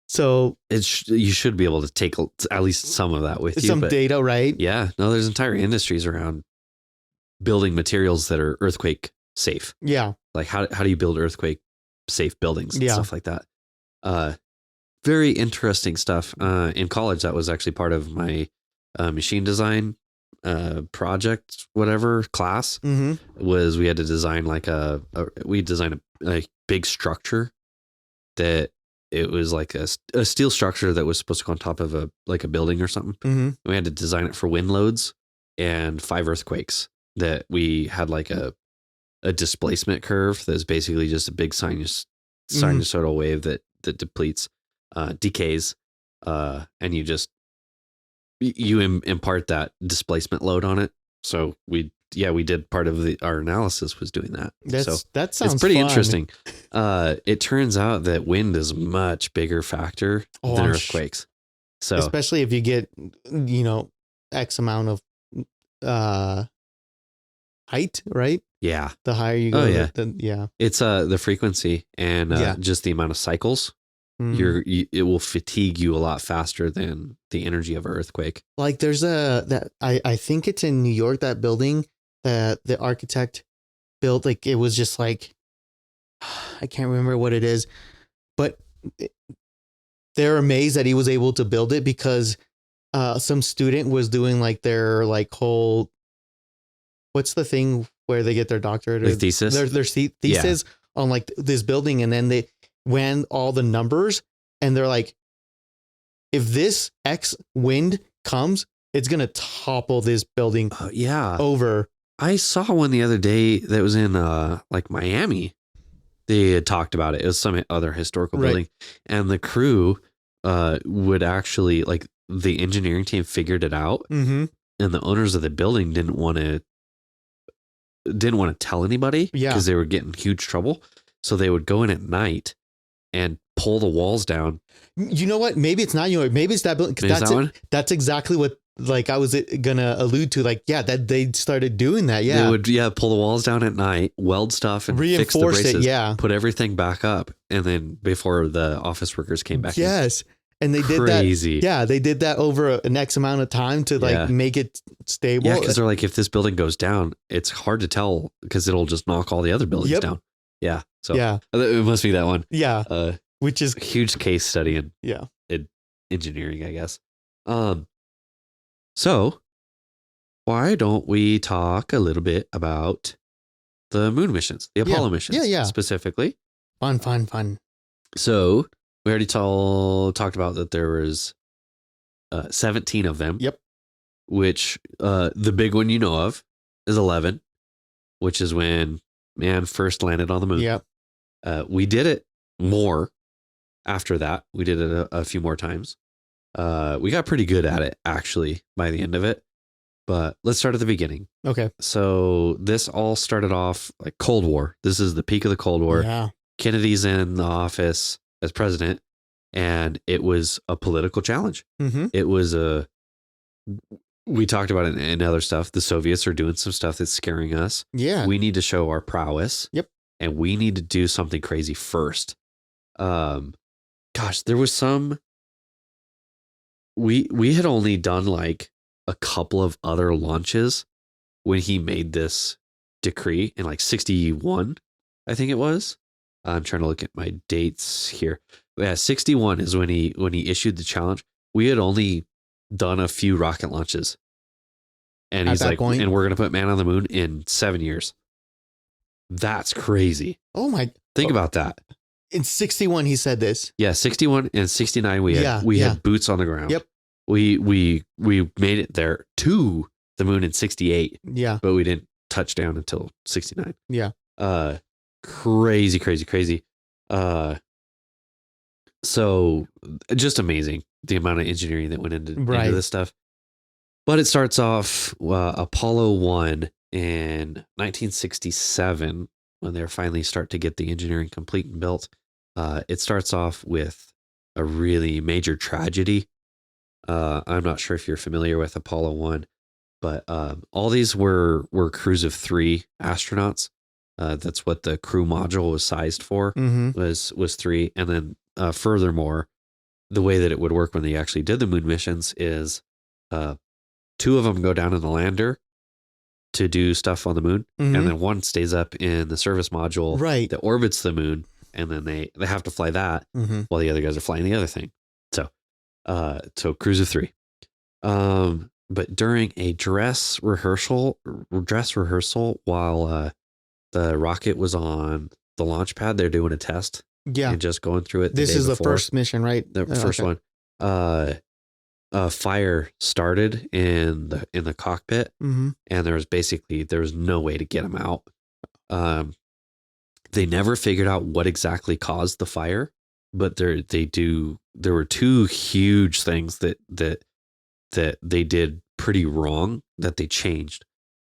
S2: So
S1: you should be able to take at least some of that with you.
S2: Some data, right?
S1: Yeah. No, there's entire industries around building materials that are earthquake safe.
S2: Yeah.
S1: Like how do you build earthquake safe buildings and stuff like that? Very interesting stuff. In college, that was actually part of my machine design project, whatever class, was we had to design like we designed a big structure that it was like a steel structure that was supposed to go on top of a building or something. We had to design it for wind loads and 5 earthquakes that we had like a displacement curve that's basically just a big sinusoidal wave that depletes, decays, and you impart that displacement load on it. So we did part of that analysis was doing that.
S2: That sounds
S1: it's pretty
S2: fun.
S1: interesting. It turns out that wind is a much bigger factor than earthquakes. So
S2: especially if you get, X amount of height, right?
S1: Yeah.
S2: The higher you go,
S1: it's the frequency and just the amount of cycles. It will fatigue you a lot faster than the energy of an earthquake.
S2: Like there's I think it's in New York, that building that the architect built, like it was just like, I can't remember what it is, but they're amazed that he was able to build it because some student was doing like their like whole, what's the thing where they get their doctorate or
S1: thesis?
S2: Their thesis on like this building, and then they ran all the numbers, and they're like, if this X wind comes, it's gonna topple this building over.
S1: I saw one the other day that was in like Miami. They had talked about it. It was some other historical building, and the crew would actually, like, the engineering team figured it out, and the owners of the building didn't want to tell anybody because they were getting huge trouble. So they would go in at night and pull the walls down.
S2: You know what? Maybe it's not New York. Maybe it's that building. That's exactly what, like, I was gonna allude to. Like, that they started doing that. Yeah,
S1: they would pull the walls down at night, weld stuff, and fix the braces. Put everything back up, and then before the office workers came back.
S2: Yes, and they did that. Yeah, they did that over an X amount of time to like make it stable.
S1: Yeah, because they're like, if this building goes down, it's hard to tell because it'll just knock all the other buildings down. Yeah. So it must be that one.
S2: Yeah. Which is
S1: a huge case study in engineering, I guess. So why don't we talk a little bit about the moon missions, the Apollo missions, specifically?
S2: Fun.
S1: So we already talked about that there was 17 of them.
S2: Yep.
S1: Which the big one you know of is 11, which is when man first landed on the moon.
S2: Yep.
S1: We did it more after that. We did it a few more times. We got pretty good at it, actually, by the end of it. But let's start at the beginning.
S2: Okay.
S1: So this all started off like Cold War. This is the peak of the Cold War.
S2: Yeah.
S1: Kennedy's in the office as president, and it was a political challenge. It was we talked about it in other stuff. The Soviets are doing some stuff that's scaring us.
S2: Yeah.
S1: We need to show our prowess.
S2: Yep.
S1: And we need to do something crazy first. Gosh, there was some, we had only done like a couple of other launches when he made this decree in like 61, I think it was. I'm trying to look at my dates here. Yeah, 61 is when he issued the challenge. We had only done a few rocket launches. And he's like, and we're going to put man on the moon in 7 years. That's crazy.
S2: Oh my.
S1: Think about that.
S2: In 61, he said this.
S1: Yeah, 61 and 69, we had boots on the ground.
S2: Yep.
S1: we made it there to the moon in 68,
S2: Yeah.
S1: but we didn't touch down until 69.
S2: Yeah.
S1: Crazy. So just amazing the amount of engineering that went into this stuff. But it starts off Apollo 1 in 1967 when they finally start to get the engineering complete and built. It starts off with a really major tragedy. I'm not sure if you're familiar with Apollo 1, but all these were crews of 3 astronauts. That's what the crew module was sized for, was 3. And then furthermore, the way that it would work when they actually did the moon missions is 2 of them go down in the lander to do stuff on the moon, and then 1 stays up in the service module that orbits the moon, and then they have to fly that while the other guys are flying the other thing. So crews of 3. But during a dress rehearsal while the rocket was on the launch pad, they're doing a test. Yeah. And just going through it.
S2: This is the first mission, right?
S1: The first one. Fire started in the cockpit, and there was no way to get them out. They never figured out what exactly caused the fire, but there were 2 huge things that they did pretty wrong that they changed.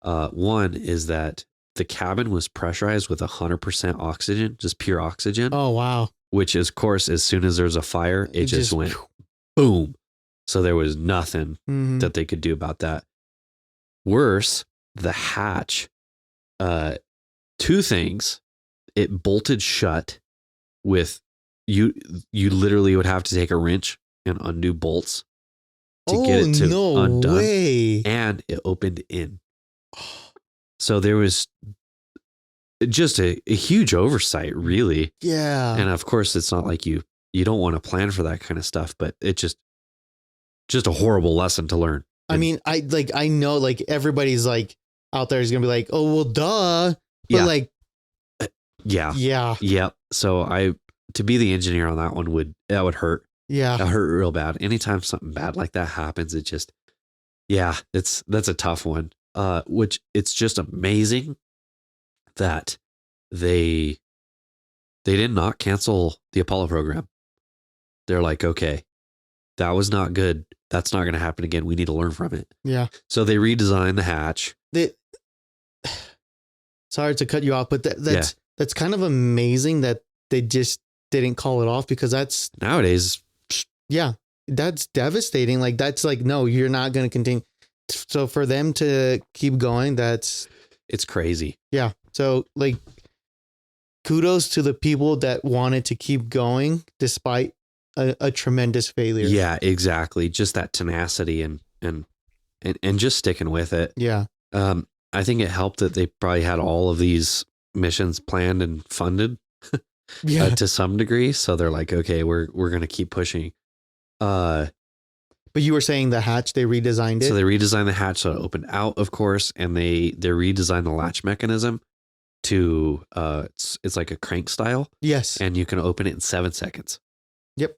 S1: One is that the cabin was pressurized with 100% oxygen, just pure oxygen.
S2: Oh, wow.
S1: Which is, of course, as soon as there's a fire, it just went boom. So there was nothing that they could do about that. Worse, the hatch, 2 things. It bolted shut with you literally would have to take a wrench and undo bolts to get it to undone.
S2: Way.
S1: And it opened in. So there was just a huge oversight, really.
S2: Yeah.
S1: And of course, it's not like you don't want to plan for that kind of stuff, but it just a horrible lesson to learn.
S2: I mean, I know like everybody's like out there is going to be like, oh, well, duh. But
S1: yeah. So to be the engineer on that one would hurt.
S2: Yeah.
S1: That hurt real bad. Anytime something bad like that happens, that's a tough one. Which it's just amazing that they did not cancel the Apollo program. They're like, okay, that was not good. That's not going to happen again. We need to learn from it.
S2: Yeah.
S1: So they redesigned the hatch.
S2: Sorry to cut you off, but that's kind of amazing that they just didn't call it off, because that's
S1: nowadays.
S2: Yeah, that's devastating. Like that's like, no, you're not going to continue. So for them to keep going, it's
S1: crazy.
S2: Yeah. So like, kudos to the people that wanted to keep going despite a tremendous failure.
S1: Yeah, exactly. Just that tenacity and just sticking with it.
S2: Yeah.
S1: I think it helped that they probably had all of these missions planned and funded to some degree. So they're like, okay, we're going to keep pushing.
S2: But you were saying the hatch, they redesigned it?
S1: So they redesigned the hatch so it opened out, of course, and they redesigned the latch mechanism to, it's like a crank style.
S2: Yes.
S1: And you can open it in 7 seconds.
S2: Yep.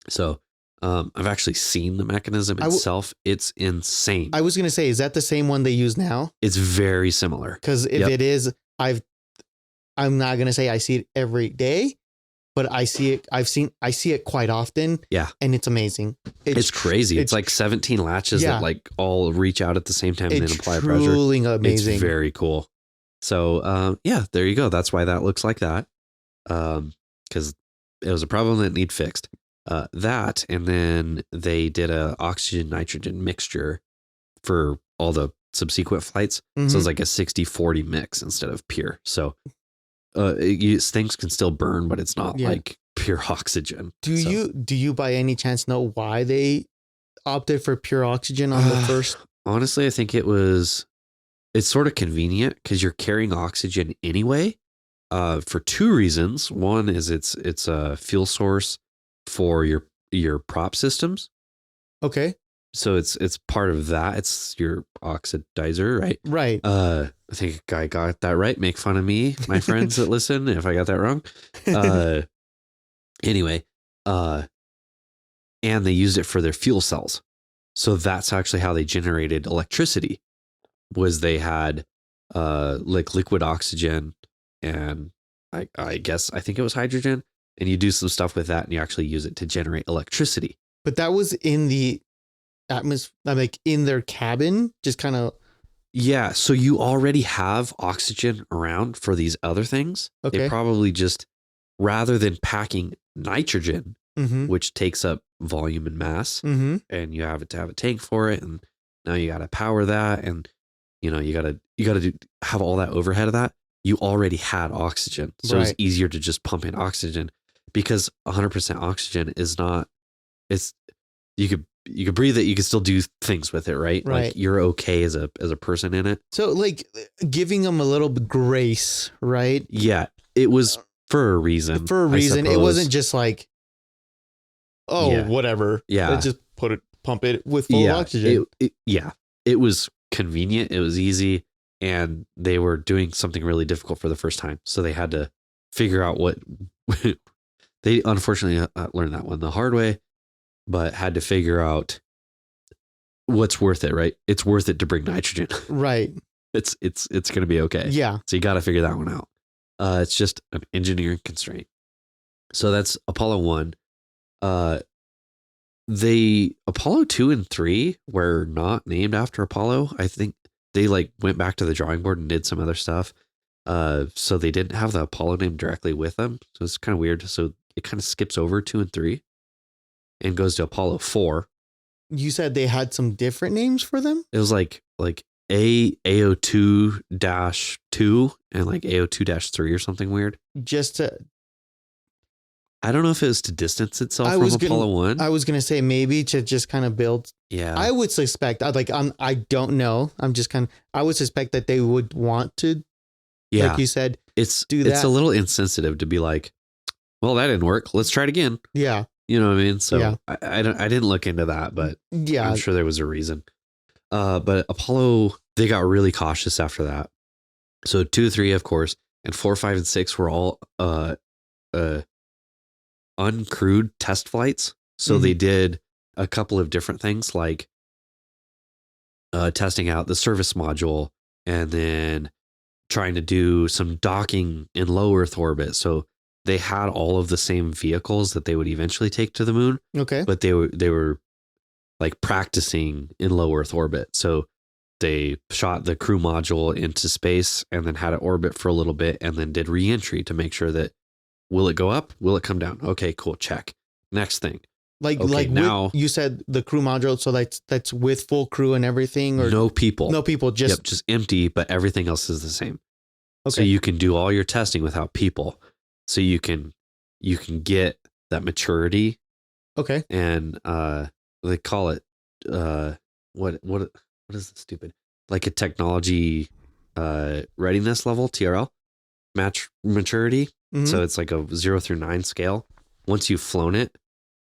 S1: So I've actually seen the mechanism itself. It's insane.
S2: I was going to say, is that the same one they use now?
S1: It's very similar.
S2: Because if it is, I'm not going to say I see it every day, but I see it. I see it quite often.
S1: Yeah.
S2: And it's amazing.
S1: It's crazy. It's like 17 latches that like all reach out at the same time and then apply pressure.
S2: It's truly amazing.
S1: It's very cool. So, there you go. That's why that looks like that. Because it was a problem that needed fixed. That, and then they did a oxygen nitrogen mixture for all the subsequent flights. So it's like a 60-40 mix instead of pure. So things can still burn, but it's not like pure oxygen.
S2: Do you by any chance know why they opted for pure oxygen on the first?
S1: Honestly, I think it's sort of convenient because you're carrying oxygen anyway, for 2 reasons. One is it's a fuel source for your prop systems.
S2: Okay.
S1: So it's part of that. It's your oxidizer, right?
S2: Right.
S1: I think I got that right. Make fun of me, my friends that listen, if I got that wrong. Anyway, and they used it for their fuel cells. So that's actually how they generated electricity, was they had like liquid oxygen and I guess I think it was hydrogen, and you do some stuff with that and you actually use it to generate electricity.
S2: But that was in the atmosphere, like in their cabin, just kind of.
S1: Yeah. So you already have oxygen around for these other things.
S2: Okay.
S1: They probably just, rather than packing nitrogen, which takes up volume and mass, and you have to have a tank for it, and now you got to power that, and you got to have all that overhead of that. You already had oxygen, so it's easier to just pump in oxygen, because 100% oxygen is not. It's you could breathe it. You can still do things with it, right? Like you're okay as a person in it.
S2: So like giving them a little grace, right?
S1: Yeah, it was for a reason.
S2: For a reason, it wasn't just like, whatever.
S1: Yeah,
S2: let's just pump it with full oxygen.
S1: It was convenient. It was easy, and they were doing something really difficult for the first time, so they had to figure out what. They unfortunately learned that one the hard way, but had to figure out what's worth it, right? It's worth it to bring nitrogen.
S2: Right.
S1: It's going to be okay.
S2: Yeah.
S1: So you got to figure that one out. It's just an engineering constraint. So that's Apollo 1. Apollo 2 and 3 were not named after Apollo. I think they like went back to the drawing board and did some other stuff. So they didn't have the Apollo name directly with them. So it's kind of weird. So it kind of skips over 2 and 3 and goes to Apollo 4.
S2: You said they had some different names for them?
S1: It was like AO2-2 and like AO2-3 or something weird.
S2: Just to,
S1: I don't know if it was to distance itself from Apollo 1.
S2: I was going to say maybe to just kind of build.
S1: Yeah.
S2: I would suspect, I don't know. I would suspect that they would want to, like you said, do that.
S1: It's a little insensitive to be like, well, that didn't work. Let's try it again.
S2: Yeah.
S1: You know what I mean? So I didn't look into that, but I'm sure there was a reason. But Apollo, they got really cautious after that. So 2, 3, of course, and 4, 5, and 6 were all uncrewed test flights. So they did a couple of different things, like testing out the service module and then trying to do some docking in low Earth orbit. So they had all of the same vehicles that they would eventually take to the moon.
S2: Okay.
S1: But they were like practicing in low Earth orbit. So they shot the crew module into space and then had it orbit for a little bit and then did reentry to make sure that, will it go up? Will it come down? Okay, cool. Check. Next thing.
S2: Like now you said the crew module. So that's with full crew and everything, or
S1: no people,
S2: just
S1: empty, but everything else is the same.
S2: Okay.
S1: So you can do all your testing without people. So you can get that maturity.
S2: Okay.
S1: And they call it what is it, stupid? Like a technology readiness level, TRL, maturity. So it's like a 0 through 9 scale. Once you've flown it,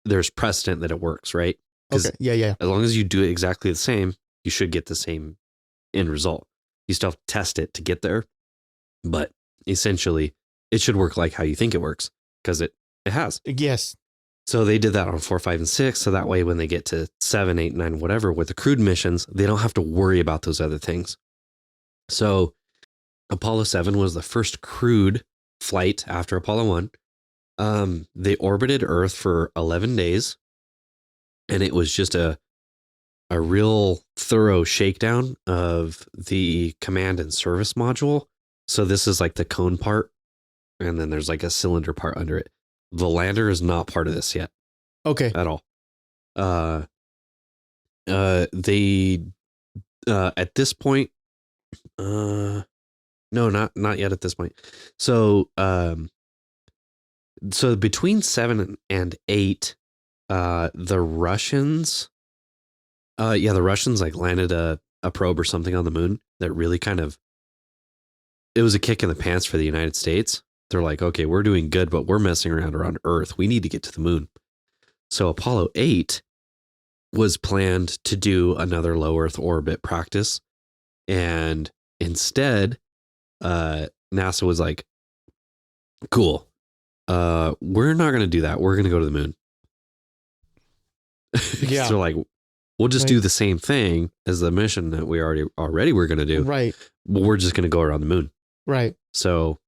S1: there's precedent that it works, right?
S2: Okay. Yeah.
S1: As long as you do it exactly the same, you should get the same end result. You still have to test it to get there, but essentially it should work like how you think it works, because it has.
S2: Yes.
S1: So they did that on 4, 5, and 6. So that way, when they get to 7, 8, 9, whatever, with the crewed missions, they don't have to worry about those other things. So Apollo 7 was the first crewed flight after Apollo 1. They orbited Earth for 11 days. And it was just a real thorough shakedown of the command and service module. So this is like the cone part. And then there's like a cylinder part under it. The lander is not part of this yet.
S2: Okay.
S1: At all. They at this point, no, not yet at this point. So so between 7 and 8, the Russians like landed a probe or something on the moon that really it was a kick in the pants for the United States. They're like, okay, we're doing good, but we're messing around Earth. We need to get to the moon. So Apollo 8 was planned to do another low Earth orbit practice. And instead, NASA was like, cool. We're not going to do that. We're going to go to the moon.
S2: Yeah.
S1: So like, We'll just
S2: Right.
S1: do the same thing as the mission that we already were going to do.
S2: Right.
S1: But we're just going to go around the moon.
S2: Right.
S1: So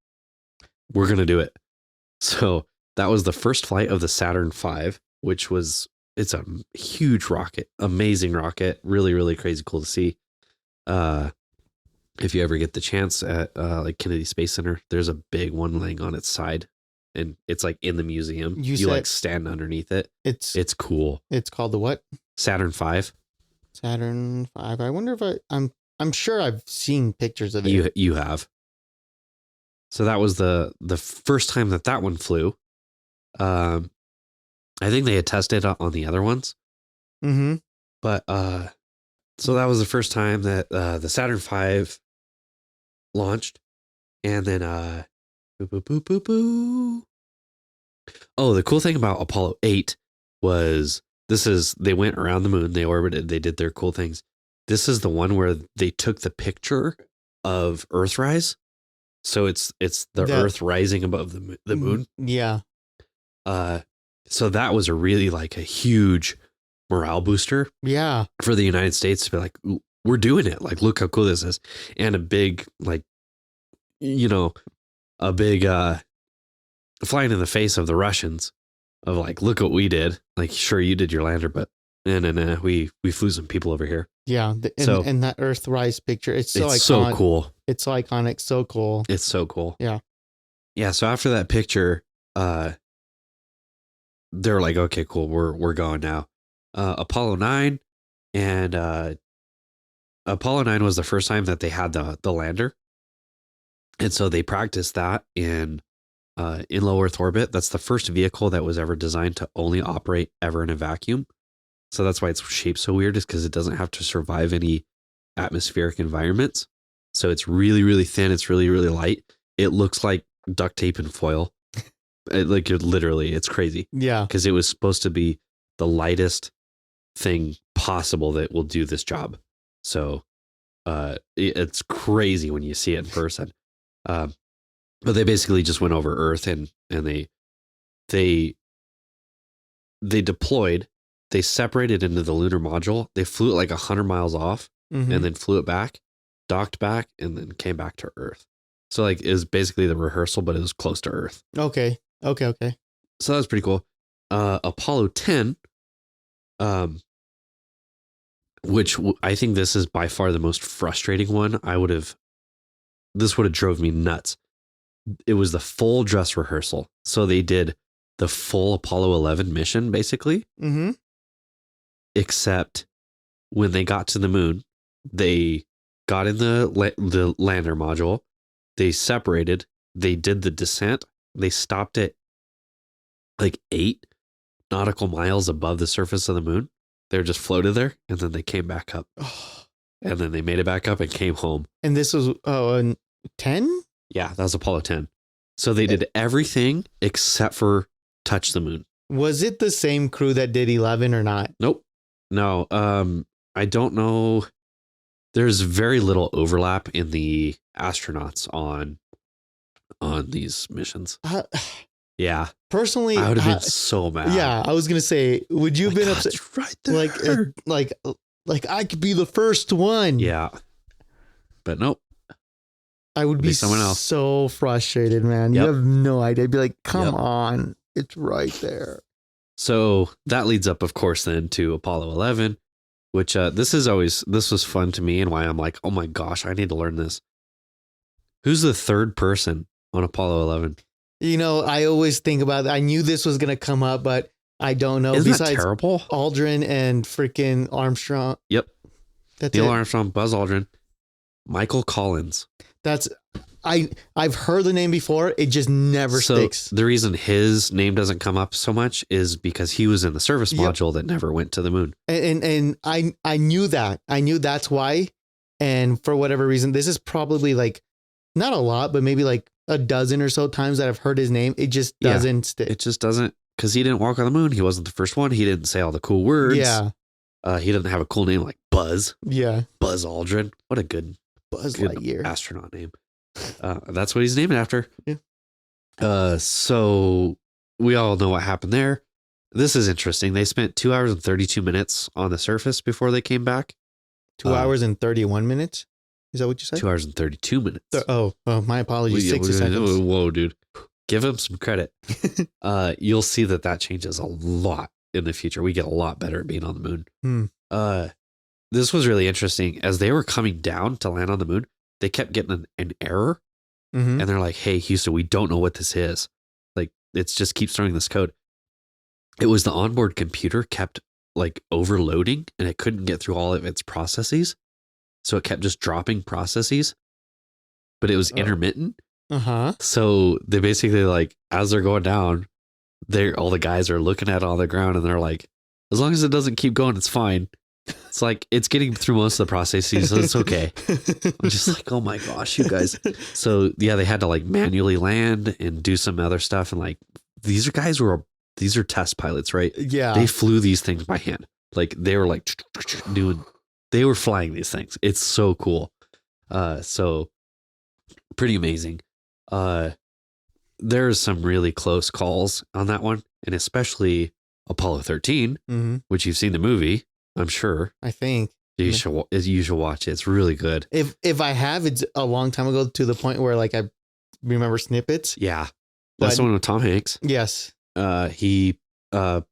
S1: we're going to do it. So that was the first flight of the Saturn V, which was, it's a huge rocket, amazing rocket, really, really crazy cool to see. If you ever get the chance at like Kennedy Space Center, there's a big one laying on its side, and it's like in the museum. You like stand underneath it. It's cool.
S2: It's called the what?
S1: Saturn V.
S2: Saturn V. I wonder if I'm sure I've seen pictures of it.
S1: You have. So that was the first time that one flew. I think they had tested on the other ones.
S2: Mm-hmm.
S1: But so that was the first time that the Saturn V launched, and then Oh, the cool thing about Apollo 8 was they went around the moon, they orbited, they did their cool things. This is the one where they took the picture of Earthrise. So it's the Earth rising above the moon.
S2: Yeah.
S1: So that was a really like a huge morale booster.
S2: Yeah.
S1: For the United States to be like, we're doing it. Like, look how cool this is. And a big, like, a big flying in the face of the Russians of like, look what we did. Like, sure, you did your lander, but we flew some people over here.
S2: Yeah. And that Earthrise picture, it's so iconic.
S1: So cool.
S2: It's so iconic. So cool.
S1: It's so cool.
S2: Yeah.
S1: Yeah. So after that picture, they're like, okay, cool. We're going now. Apollo 9 and Apollo 9 was the first time that they had the lander. And so they practiced that in low Earth orbit. That's the first vehicle that was ever designed to only operate ever in a vacuum. So that's why it's shaped so weird, is because it doesn't have to survive any atmospheric environments. So it's really, really thin. It's really, really light. It looks like duct tape and foil. Literally, it's crazy.
S2: Yeah.
S1: Because it was supposed to be the lightest thing possible that will do this job. So it's crazy when you see it in person. But they basically just went over Earth and they deployed. They separated into the lunar module. They flew it like 100 miles off,
S2: Mm-hmm.
S1: and then flew it back, docked back, and then came back to Earth. So like it was basically the rehearsal, but it was close to Earth.
S2: Okay.
S1: So that was pretty cool. Apollo 10, which I think this is by far the most frustrating one. This would have drove me nuts. It was the full dress rehearsal. So they did the full Apollo 11 mission, basically.
S2: Mm-hmm.
S1: Except when they got to the moon, they got in the lander module. They separated. They did the descent. They stopped at like 8 nautical miles above the surface of the moon. They were just floated there, and then they came back up. And then they made it back up and came home.
S2: And this was 10?
S1: Yeah, that was Apollo 10. So they did everything except for touch the moon.
S2: Was it the same crew that did 11 or not?
S1: Nope. No. I don't know. There's very little overlap in the astronauts on these missions. Yeah.
S2: Personally,
S1: I would have been so mad.
S2: Yeah, I was gonna say, would you have been upset?
S1: It's right there.
S2: Like I could be the first one.
S1: Yeah. But nope.
S2: I would be
S1: someone else.
S2: So frustrated, man.
S1: Yep.
S2: You have no idea. I'd be like, come on, it's right there.
S1: So that leads up, of course, then to Apollo 11, which this was fun to me, and why I'm like, oh my gosh, I need to learn this. Who's the third person on Apollo 11?
S2: I always think about it. I knew this was gonna come up, but I don't know.
S1: Isn't
S2: Besides
S1: that terrible?
S2: Aldrin and freaking Armstrong.
S1: Yep.
S2: That's
S1: Neil
S2: it.
S1: Armstrong, Buzz Aldrin, Michael Collins.
S2: I've heard the name before. It just never sticks.
S1: The reason his name doesn't come up so much is because he was in the service module that never went to the moon.
S2: And I knew that. I knew that's why. And for whatever reason, this is probably like not a lot, but maybe like a dozen or so times that I've heard his name. It just doesn't stick.
S1: It just doesn't, because he didn't walk on the moon. He wasn't the first one. He didn't say all the cool words.
S2: Yeah.
S1: He doesn't have a cool name like Buzz.
S2: Yeah.
S1: Buzz Aldrin. What a good
S2: Lightyear
S1: astronaut name. That's what he's named after.
S2: Yeah.
S1: So we all know what happened there. this is interesting. They spent 2 hours and 32 minutes on the surface before they came back.
S2: 2 hours and 31 minutes. Is that what you said?
S1: 2 hours and 32 minutes.
S2: My apologies. 60 seconds.
S1: Whoa, dude. Give him some credit. You'll see that changes a lot in the future. We get a lot better at being on the moon. This was really interesting. As they were coming down to land on the moon, they kept getting an error.
S2: Mm-hmm.
S1: And they're like, hey, Houston, we don't know what this is. Like, it just keeps throwing this code. It was the onboard computer kept like overloading and it couldn't get through all of its processes. So it kept just dropping processes, but it was intermittent. So they basically like, as they're going down, all the guys are looking at it on the ground and they're like, as long as it doesn't keep going, it's fine. It's like, it's getting through most of the processes, so it's okay. I'm just like, oh my gosh, you guys. So yeah, they had to like manually land and do some other stuff. And like, these are test pilots, right?
S2: Yeah.
S1: They flew these things by hand. Like they were like they were flying these things. It's so cool. So pretty amazing. There's some really close calls on that one. And especially Apollo 13, which you've seen the movie. I'm sure.
S2: I think
S1: you should watch it. It's really good.
S2: If I have, it's a long time ago to the point where like I remember snippets.
S1: Yeah, that's the one with Tom Hanks.
S2: Yes.
S1: He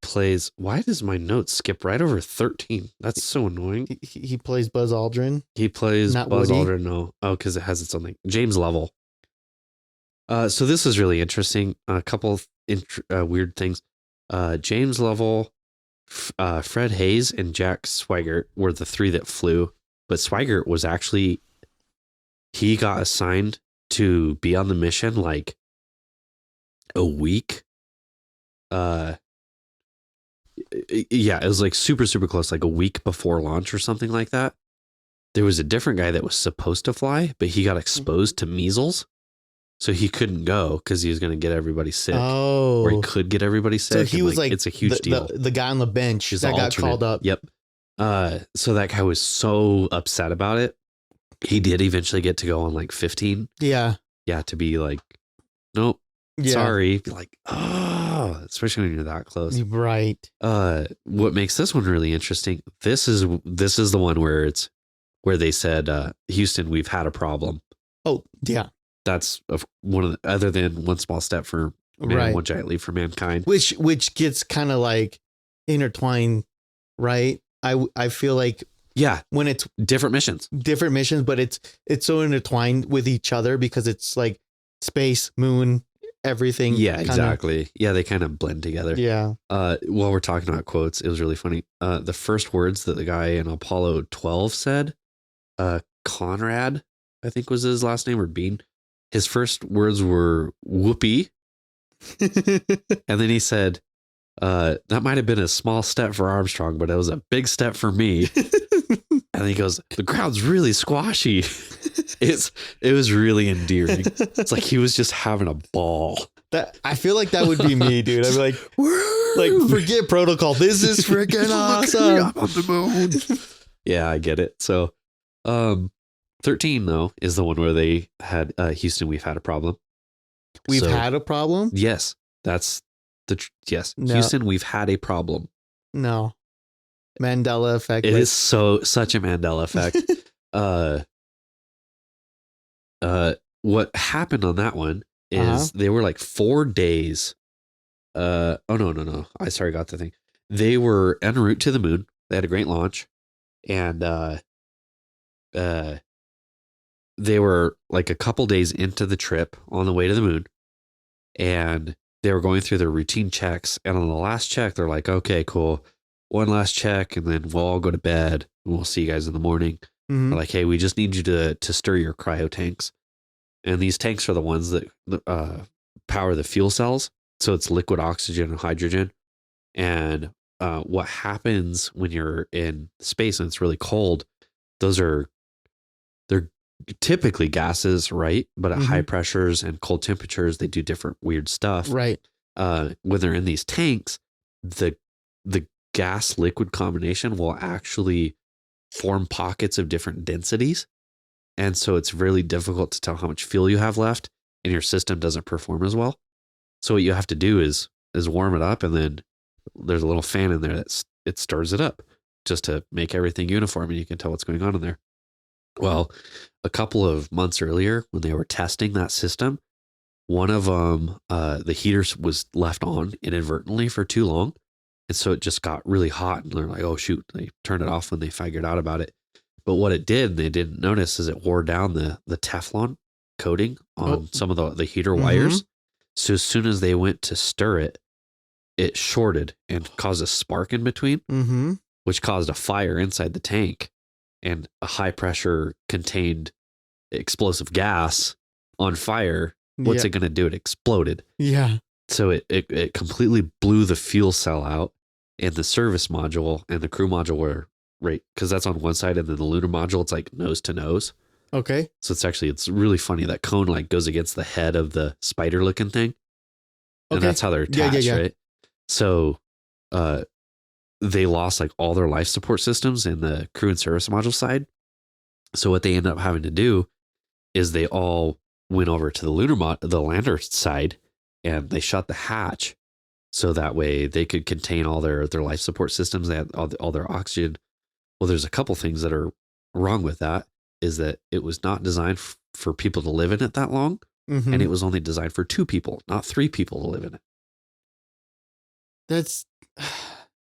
S1: plays. Why does my notes skip right over 13? That's so annoying.
S2: He plays Buzz Aldrin.
S1: He plays
S2: Not
S1: Buzz
S2: Woody?
S1: Aldrin. No, because it has its own thing. James Lovell. So this is really interesting. A couple of weird things. James Lovell. Fred Hayes and Jack Swigert were the three that flew, but Swigert was actually, he got assigned to be on the mission like a week. Yeah, it was like super, super close, like a week before launch or something like that. There was a different guy that was supposed to fly, but he got exposed to measles. So he couldn't go because he was going to get everybody sick.
S2: Oh.
S1: Or he could get everybody sick.
S2: So he was like,
S1: it's a huge deal.
S2: The guy on the bench
S1: He's
S2: that
S1: the
S2: got
S1: alternate.
S2: called up.
S1: Yep. So that guy was so upset about it. He did eventually get to go on like 15.
S2: Yeah.
S1: Yeah. To be like, nope, sorry. Be like, oh, especially when you're that close.
S2: Right.
S1: What makes this one really interesting? This is the one where they said, Houston, we've had a problem.
S2: Oh, yeah.
S1: That's one of the, other than one small step for man, one giant leap for mankind.
S2: Which gets kind of like intertwined, right? I feel like when it's
S1: different missions,
S2: but it's so intertwined with each other because it's like space, moon, everything.
S1: Yeah, exactly. Yeah, they kind of blend together.
S2: Yeah.
S1: While we're talking about quotes, it was really funny. The first words that the guy in Apollo 12 said, Conrad, I think was his last name, or Bean. His first words were whoopee. And then he said, that might have been a small step for Armstrong, but it was a big step for me. And he goes, the ground's really squashy. It was really endearing. It's like he was just having a ball.
S2: I feel like that would be me, dude. I'd be like, forget protocol. This is freaking awesome.
S1: I'm on the moon. Yeah, I get it. So, 13 though is the one where they had Houston. We've had a problem.
S2: We've had a problem.
S1: Yes, that's yes.
S2: No. Houston,
S1: we've had a problem.
S2: No, Mandela effect.
S1: It is such a Mandela effect. What happened on that one is they were like 4 days. Oh no. I got the thing. They were en route to the moon. They had a great launch, and they were like a couple days into the trip on the way to the moon, and they were going through their routine checks. And on the last check, they're like, okay, cool. One last check, and then we'll all go to bed and we'll see you guys in the morning. They're like, hey, we just need you to stir your cryo tanks. And these tanks are the ones that power the fuel cells. So it's liquid oxygen and hydrogen. And what happens when you're in space and it's really cold, they're typically gases, right? But at high pressures and cold temperatures, they do different weird stuff.
S2: Right.
S1: When they're in these tanks, the gas liquid combination will actually form pockets of different densities. And so it's really difficult to tell how much fuel you have left, and your system doesn't perform as well. So what you have to do is warm it up and then there's a little fan in there it stirs it up just to make everything uniform and you can tell what's going on in there. Well, a couple of months earlier when they were testing that system, one of them, the heater was left on inadvertently for too long. And so it just got really hot and they're like, oh shoot, they turned it off when they figured out about it. But what it did, they didn't notice, is it wore down the Teflon coating on some of the heater wires. So as soon as they went to stir it, it shorted and caused a spark in between, which caused a fire inside the tank, and a high pressure contained explosive gas on fire. What's it going to do? It exploded.
S2: Yeah.
S1: So it completely blew the fuel cell out, and the service module and the crew module were right, because that's on one side, and then the lunar module, it's like nose to nose.
S2: Okay.
S1: So it's really funny. That cone like goes against the head of the spider looking thing. And that's how they're attached, right? So they lost like all their life support systems in the crew and service module side. So what they ended up having to do is they all went over to the lander side, and they shut the hatch so that way they could contain all their life support systems. They had all their oxygen. Well, there's a couple things that are wrong with that, is that it was not designed for people to live in it that long. And it was only designed for 2 people, not 3 people to live in it.
S2: That's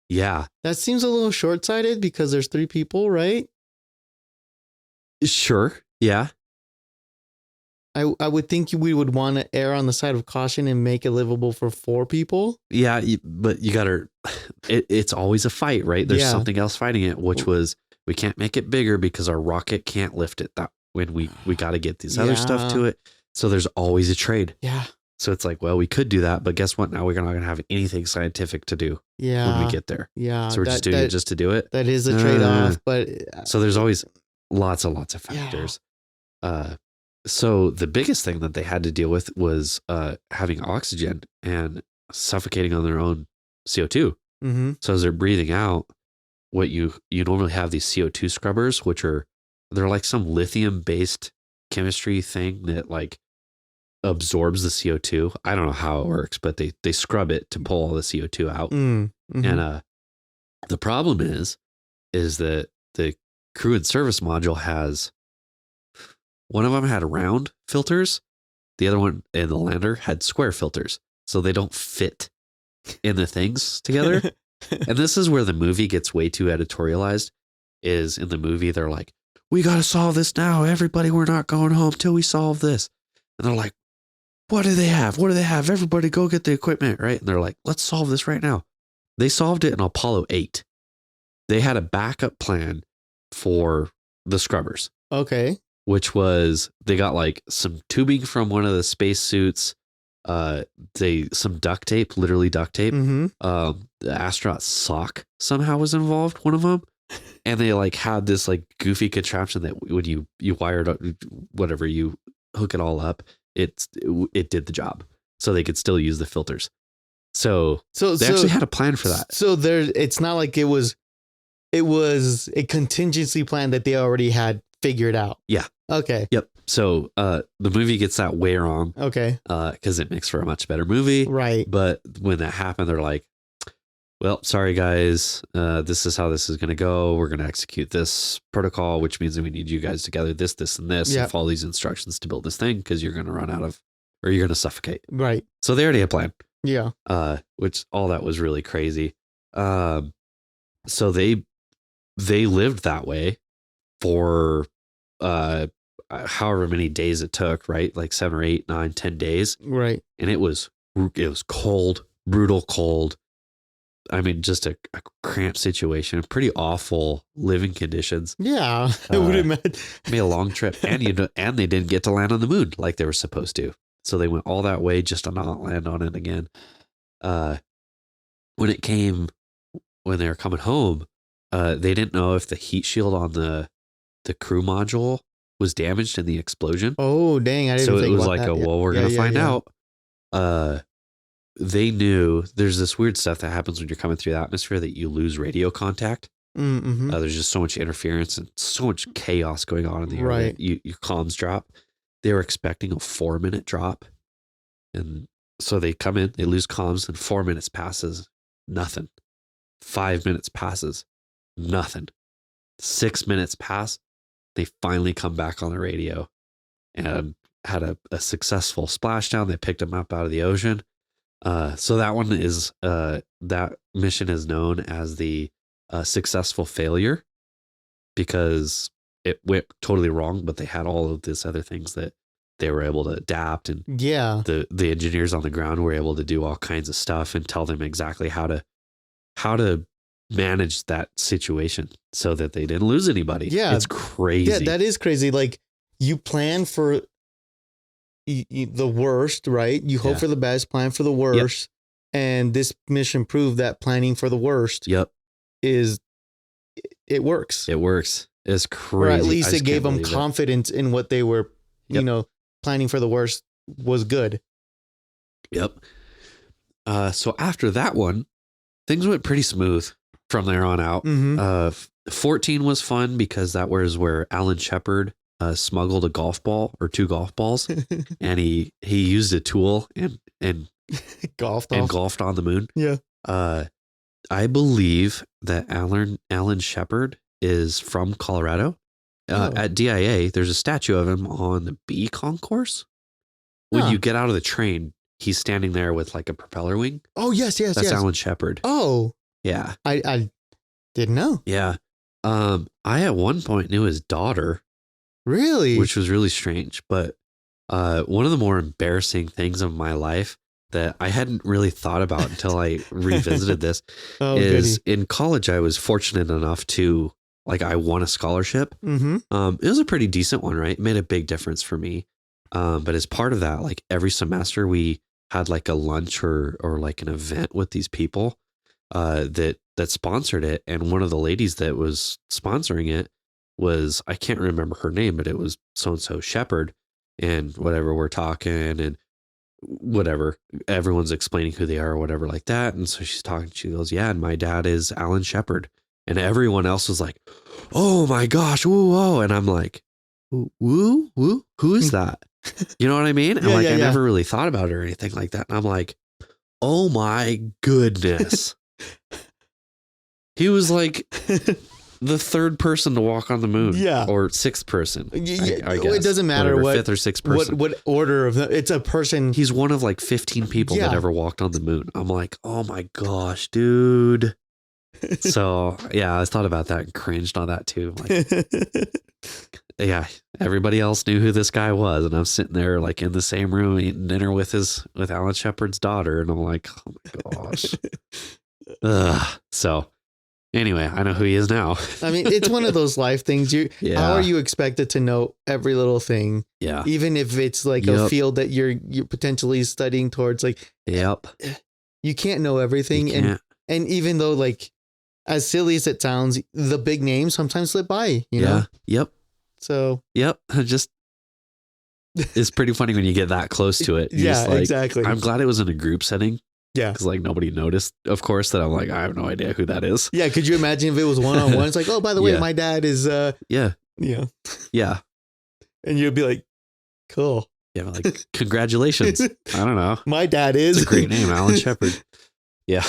S1: yeah.
S2: That seems a little short-sighted because there's 3 people, right?
S1: Sure. Yeah.
S2: I would think we would want to err on the side of caution and make it livable for 4 people.
S1: Yeah, but you gotta. It's always a fight, right? There's something else fighting it, which was we can't make it bigger because our rocket can't lift it. That when we got to get this other stuff to it. So there's always a trade.
S2: Yeah.
S1: So it's like, well, we could do that, but guess what? Now we're not going to have anything scientific to do when we get there.
S2: Yeah.
S1: So we're just doing it just to do it.
S2: That is a trade-off, but
S1: so there's always lots of factors. So the biggest thing that they had to deal with was having oxygen and suffocating on their own CO2. So as they're breathing out, what you normally have these CO2 scrubbers, which they're like some lithium based chemistry thing that like absorbs the CO2. I don't know how it works, but they scrub it to pull all the CO2 out. And the problem is that the crew and service module has, one of them had round filters, the other one in the lander had square filters, so they don't fit in the things together. And this is where the movie gets way too editorialized. Is in the movie they're like, we got to solve this now, everybody, we're not going home till we solve this. And they're like, what do they have? Everybody go get the equipment, right? And they're like, let's solve this right now. They solved it in Apollo 8. They had a backup plan for the scrubbers.
S2: Okay.
S1: Which was, they got like some tubing from one of the space suits, some duct tape, literally duct tape. The astronaut sock somehow was involved, one of them. And they like had this like goofy contraption that when you wired up, whatever, you hook it all up, it did the job. So they could still use the filters. So they actually had a plan for that.
S2: So it's not like it was a contingency plan that they already had figured out.
S1: Yeah.
S2: Okay.
S1: Yep. So the movie gets that way wrong.
S2: Okay.
S1: Because it makes for a much better movie.
S2: Right.
S1: But when that happened, they're like, well, sorry guys, this is how this is going to go. We're going to execute this protocol, which means that we need you guys to gather this, and this, and follow these instructions to build this thing, because you're going to run out of, or you're going to suffocate.
S2: Right.
S1: So they already had a plan.
S2: Yeah.
S1: Which all that was really crazy. So they lived that way for however many days it took, right? Like 7 or 8, 9, 10 days.
S2: Right.
S1: And it was cold, brutal cold. I mean, just a cramped situation, pretty awful living conditions.
S2: Yeah, I would imagine.
S1: Made a long trip, and and they didn't get to land on the moon like they were supposed to. So they went all that way just to not land on it again. When they were coming home, they didn't know if the heat shield on the crew module was damaged in the explosion.
S2: Oh, dang! I didn't think about that.
S1: So it was like, well, we're gonna find out. They knew there's this weird stuff that happens when you're coming through the atmosphere that you lose radio contact. There's just so much interference and so much chaos going on in the air. Right. Your comms drop. They were expecting a 4-minute drop. And so they come in, they lose comms, and 4 minutes passes. Nothing. 5 minutes passes. Nothing. 6 minutes pass. They finally come back on the radio and had a successful splashdown. They picked him up out of the ocean. So that one is that mission is known as the successful failure because it went totally wrong, but they had all of these other things that they were able to adapt, and the engineers on the ground were able to do all kinds of stuff and tell them exactly how to manage that situation so that they didn't lose anybody.
S2: Yeah,
S1: it's crazy.
S2: Yeah, that is crazy. Like you plan for the worst, right? You hope for the best, plan for the worst. Yep. And this mission proved that planning for the worst it works.
S1: It works. It's crazy.
S2: Or at least it gave them confidence in what they were, planning for the worst was good.
S1: Yep. So after that one, things went pretty smooth from there on out. 14 was fun because that was where Alan Shepard smuggled a golf ball or 2 golf balls, and he used a tool and golfed on the moon.
S2: Yeah.
S1: I believe that Alan Shepard is from Colorado. At DIA, there's a statue of him on the B concourse. When you get out of the train, he's standing there with like a propeller wing.
S2: Oh, yes.
S1: That's Alan Shepard.
S2: Oh.
S1: Yeah.
S2: I didn't know.
S1: Yeah. I at one point knew his daughter.
S2: Really?
S1: Which was really strange. But one of the more embarrassing things of my life that I hadn't really thought about until I revisited this is in college, I was fortunate enough to, I won a scholarship. It was a pretty decent one, right? It made a big difference for me. But as part of that, every semester we had a lunch or an event with these people that sponsored it. And one of the ladies that was sponsoring it was, I can't remember her name, but it was so-and-so Shepherd, and whatever, we're talking and whatever, everyone's explaining who they are or whatever like that. And so she's talking, she goes, yeah, and my dad is Alan Shepard. And everyone else was like, oh my gosh, woo, whoa. And I'm like, woo, woo, who is that? You know what I mean? And I never really thought about it or anything like that. And I'm like, oh my goodness. He was like the 3rd person to walk on the moon. Yeah. Or 6th person. I guess.
S2: It doesn't matter what
S1: 5th or 6th person.
S2: What order of it's a person.
S1: He's one of 15 people that ever walked on the moon. I'm like, oh my gosh, dude. So yeah, I thought about that and cringed on that too. Yeah, everybody else knew who this guy was, and I'm sitting there in the same room eating dinner with Alan Shepard's daughter, and I'm like, oh my gosh. So anyway, I know who he is now. I mean,
S2: it's one of those life things. How are you expected to know every little thing?
S1: Yeah.
S2: Even if it's a field that you're potentially studying towards, you can't know everything. And even though as silly as it sounds, the big names sometimes slip by, you know?
S1: Yep.
S2: So.
S1: Yep. It's pretty funny when you get that close to it.
S2: Exactly.
S1: I'm glad it was in a group setting.
S2: Yeah.
S1: Because nobody noticed, of course, that I'm I have no idea who that is.
S2: Yeah. Could you imagine if it was one-on-one? It's oh, by the way, my dad is,
S1: Yeah.
S2: Yeah. And you'd be like, cool.
S1: Yeah. Congratulations. I don't know.
S2: My dad is.
S1: It's a great name, Alan Shepard. Yeah.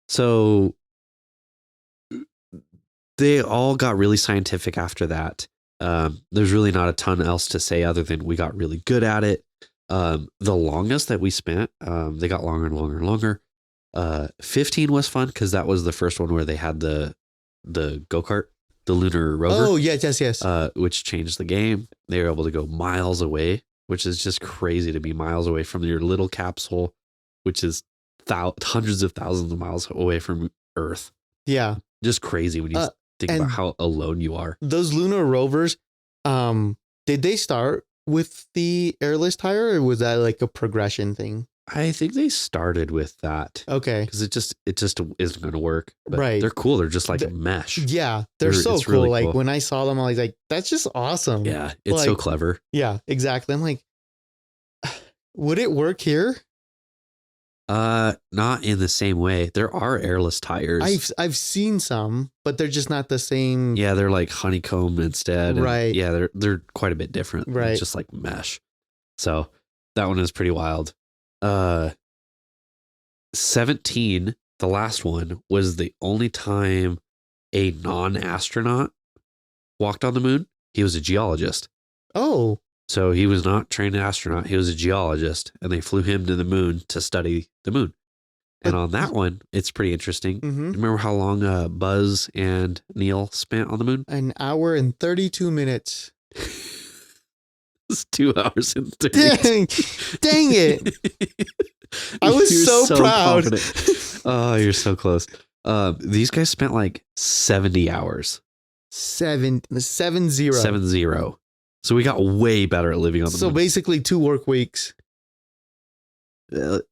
S1: So they all got really scientific after that. There's really not a ton else to say other than we got really good at it. The longest that we spent, they got longer and longer and longer. 15 was fun because that was the first one where they had the go-kart, the lunar rover.
S2: Oh, yes.
S1: Which changed the game. They were able to go miles away, which is just crazy to be miles away from your little capsule, which is hundreds of thousands of miles away from Earth.
S2: Yeah.
S1: Just crazy when you think about how alone you are.
S2: Those lunar rovers, did they start with the airless tire, or was that a progression thing?
S1: I think they started with that.
S2: Okay.
S1: Because it just isn't going to work. But
S2: right.
S1: They're cool. They're just a mesh.
S2: Yeah. They're so cool. Really cool. When I saw them, I was like, that's just awesome.
S1: Yeah. It's so clever.
S2: Yeah, exactly. I'm like, would it work here?
S1: Not in the same way. There are airless tires.
S2: I've seen some, but they're just not the same.
S1: Yeah, they're honeycomb instead.
S2: Right.
S1: And yeah, they're quite a bit different.
S2: Right.
S1: It's just mesh. So that one is pretty wild. 17, the last one, was the only time a non-astronaut walked on the moon. He was a geologist.
S2: Oh,
S1: So he was not trained astronaut. He was a geologist, and they flew him to the moon to study the moon. And on that one, it's pretty interesting.
S2: mm-hmm.
S1: Remember how long Buzz and Neil spent on the moon?
S2: An hour and 32 minutes.
S1: It's 2 hours and 30.
S2: Dang it. I was
S1: You're
S2: so proud.
S1: confident. Oh, you're so close. These guys spent like 70 hours.
S2: 70.
S1: 70. So we got way better at living on the
S2: So
S1: moon.
S2: basically 2 work weeks. Work.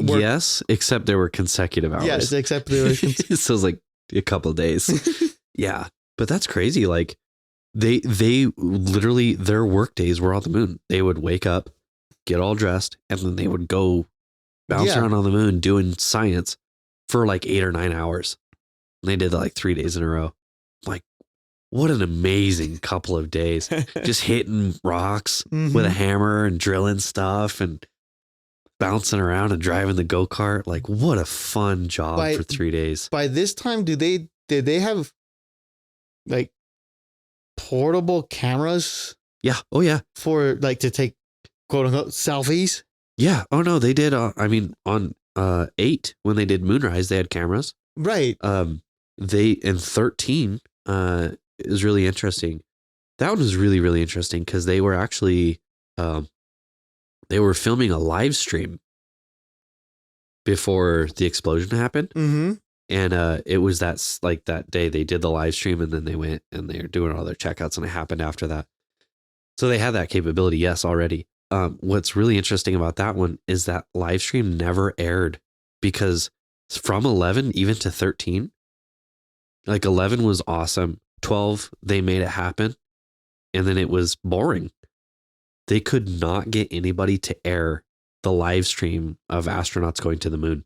S1: Yes, except there were consecutive hours.
S2: Yes, except there were
S1: So it was like a couple of days. Yeah, but that's crazy. Like they literally, their work days were on the moon. They would wake up, get all dressed, and then they would go bounce around on the moon doing science for like 8 or 9 hours. And they did that like 3 days in a row. Like, what an amazing couple of days. Just hitting rocks with a hammer and drilling stuff and bouncing around and driving the go-kart. Like, what a fun job for 3 days.
S2: By this time, did they have like portable cameras?
S1: Yeah. Oh yeah.
S2: For like to take quote unquote selfies?
S1: Yeah. Oh no, they did. I mean, on 8 when they did Moonrise, they had cameras.
S2: Right.
S1: They in 13 is really interesting. That one was really, really interesting because they were actually they were filming a live stream before the explosion happened.
S2: Mm-hmm.
S1: And it was that day they did the live stream, and then they went and they were doing all their checkouts, and it happened after that. So they had that capability, yes, already. What's really interesting about that one is that live stream never aired because from 11 even to 13, like 11 was awesome. 12, they made it happen. And then it was boring. They could not get anybody to air the live stream of astronauts going to the moon.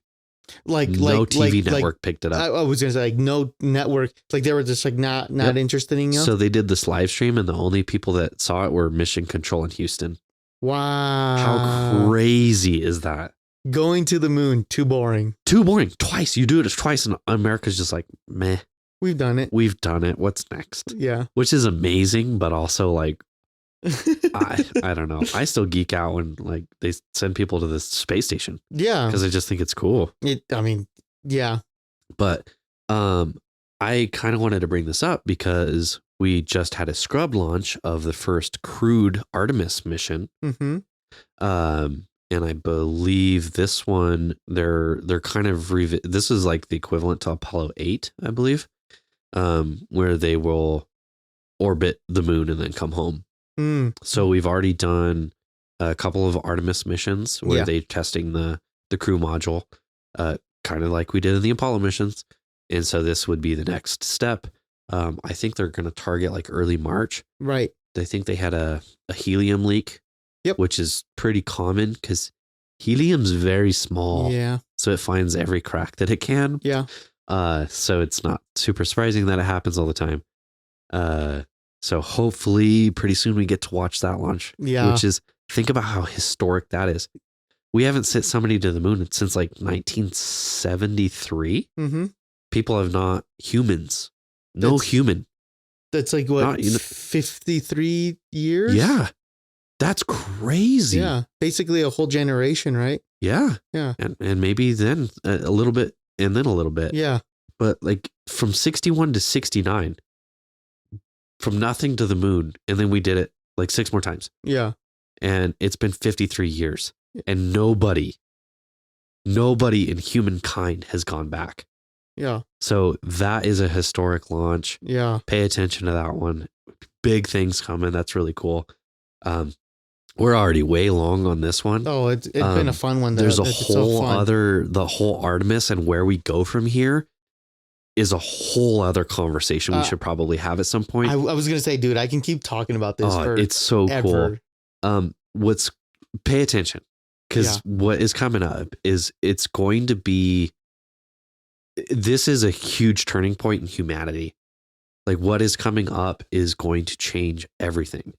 S1: No TV network picked it up.
S2: I was going to say like no network. Like they were just like not interested in you.
S1: So they did this live stream, and the only people that saw it were Mission Control in Houston.
S2: Wow.
S1: How crazy is that?
S2: Going to the moon, too boring.
S1: Too boring. Twice. You do it twice, and America's just like, meh.
S2: We've done it.
S1: What's next?
S2: Yeah.
S1: Which is amazing, but also like, I don't know. I still geek out when like they send people to the space station.
S2: Yeah.
S1: Because I just think it's cool.
S2: Yeah.
S1: But I kind of wanted to bring this up because we just had a scrub launch of the first crewed Artemis mission.
S2: Mm-hmm.
S1: And I believe this one, they're kind of this is like the equivalent to Apollo 8, I believe, where they will orbit the moon and then come home.
S2: Mm.
S1: So we've already done a couple of Artemis missions where they're testing the crew module, kind of like we did in the Apollo missions. And so this would be the next step. I think they're going to target like early March.
S2: Right.
S1: I think they had a helium leak.
S2: Yep.
S1: Which is pretty common because helium's very small.
S2: Yeah.
S1: So it finds every crack that it can.
S2: Yeah.
S1: So it's not super surprising that it happens all the time. So hopefully pretty soon we get to watch that launch.
S2: Yeah.
S1: Which is, think about how historic that is. We haven't sent somebody to the moon since like 1973.
S2: Mm-hmm.
S1: People have not, humans. No human.
S2: That's like what, 53 years?
S1: Yeah. That's crazy.
S2: Yeah. Basically a whole generation, right?
S1: Yeah.
S2: Yeah.
S1: And maybe then a little bit and then a little bit.
S2: Yeah.
S1: But like from 61 to 69, from nothing to the moon. And then we did it like 6 more times.
S2: Yeah.
S1: And it's been 53 years. And nobody in humankind has gone back.
S2: Yeah.
S1: So that is a historic launch.
S2: Yeah.
S1: Pay attention to that one. Big things coming. That's really cool. We're already way long on this one.
S2: Oh, it's been a fun one.
S1: There's a whole the whole Artemis and where we go from here is a whole other conversation we should probably have at some point.
S2: I was going to say, dude, I can keep talking about this for
S1: it's so
S2: ever.
S1: Cool. Pay attention because what is coming up is it's going to be, this is a huge turning point in humanity. Like what is coming up is going to change everything.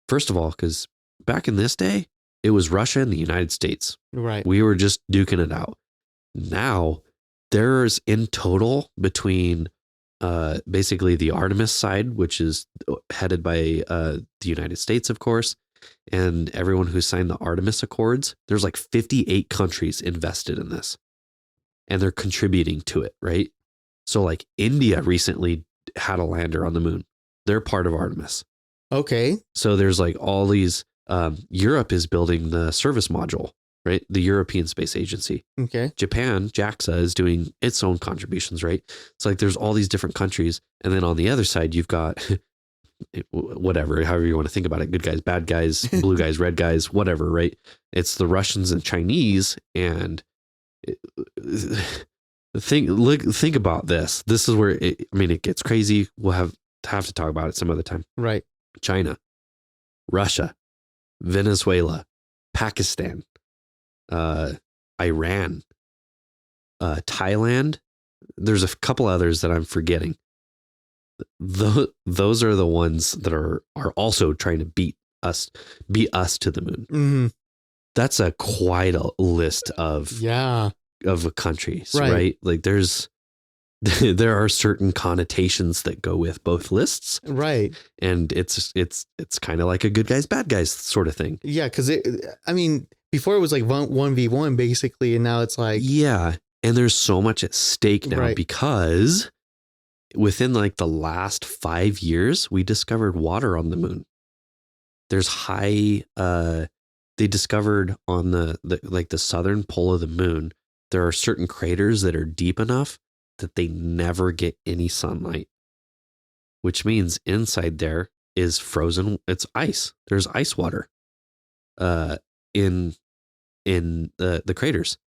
S1: First of all, because back in this day, it was Russia and the United States.
S2: Right.
S1: We were just duking it out. Now there's in total between basically the Artemis side, which is headed by the United States, of course, and everyone who signed the Artemis Accords, there's like 58 countries invested in this and they're contributing to it, right? So like India recently had a lander on the moon. They're part of Artemis.
S2: Okay.
S1: So there's like all these, Europe is building the service module, right? The European Space Agency.
S2: Okay.
S1: Japan, JAXA, is doing its own contributions, right? It's like there's all these different countries. And then on the other side, you've got whatever, however you want to think about it, good guys, bad guys, blue guys, red guys, whatever, right? It's the Russians and Chinese. And think about this. This is where it gets crazy. We'll have to talk about it some other time.
S2: Right.
S1: China, Russia, Venezuela, Pakistan, Iran, Thailand. There's a couple others that I'm forgetting. Those are the ones that are also trying to beat us to the moon.
S2: Mm-hmm.
S1: That's quite a list of countries, right? Like there are certain connotations that go with both lists,
S2: right?
S1: And it's kind of like a good guys, bad guys sort of thing.
S2: Yeah, because before it was like 1v1 basically, and now it's like
S1: and there's so much at stake now because within like the last 5 years, we discovered water on the moon. There's they discovered on the southern pole of the moon, there are certain craters that are deep enough that they never get any sunlight, which means inside there is frozen. It's ice. There's ice water in the craters.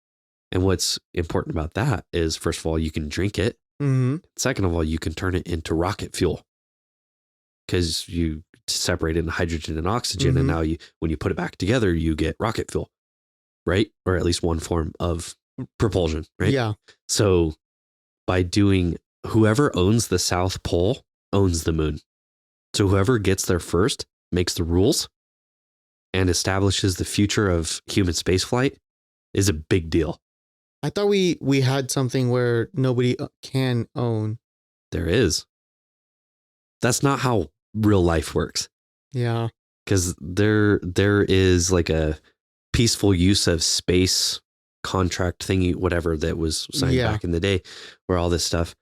S1: And what's important about that is, first of all, you can drink it.
S2: Mm-hmm.
S1: Second of all, you can turn it into rocket fuel because you separate into hydrogen and oxygen.
S2: Mm-hmm.
S1: And now when you put it back together, you get rocket fuel, right? Or at least one form of propulsion, right?
S2: Yeah.
S1: So by whoever owns the South Pole owns the moon. So whoever gets there first makes the rules and establishes the future of human spaceflight is a big deal.
S2: I thought we had something where nobody can own.
S1: There is. That's not how real life works.
S2: Yeah.
S1: Because there is like a peaceful use of space contract thingy, whatever that was signed back in the day, where all this stuff.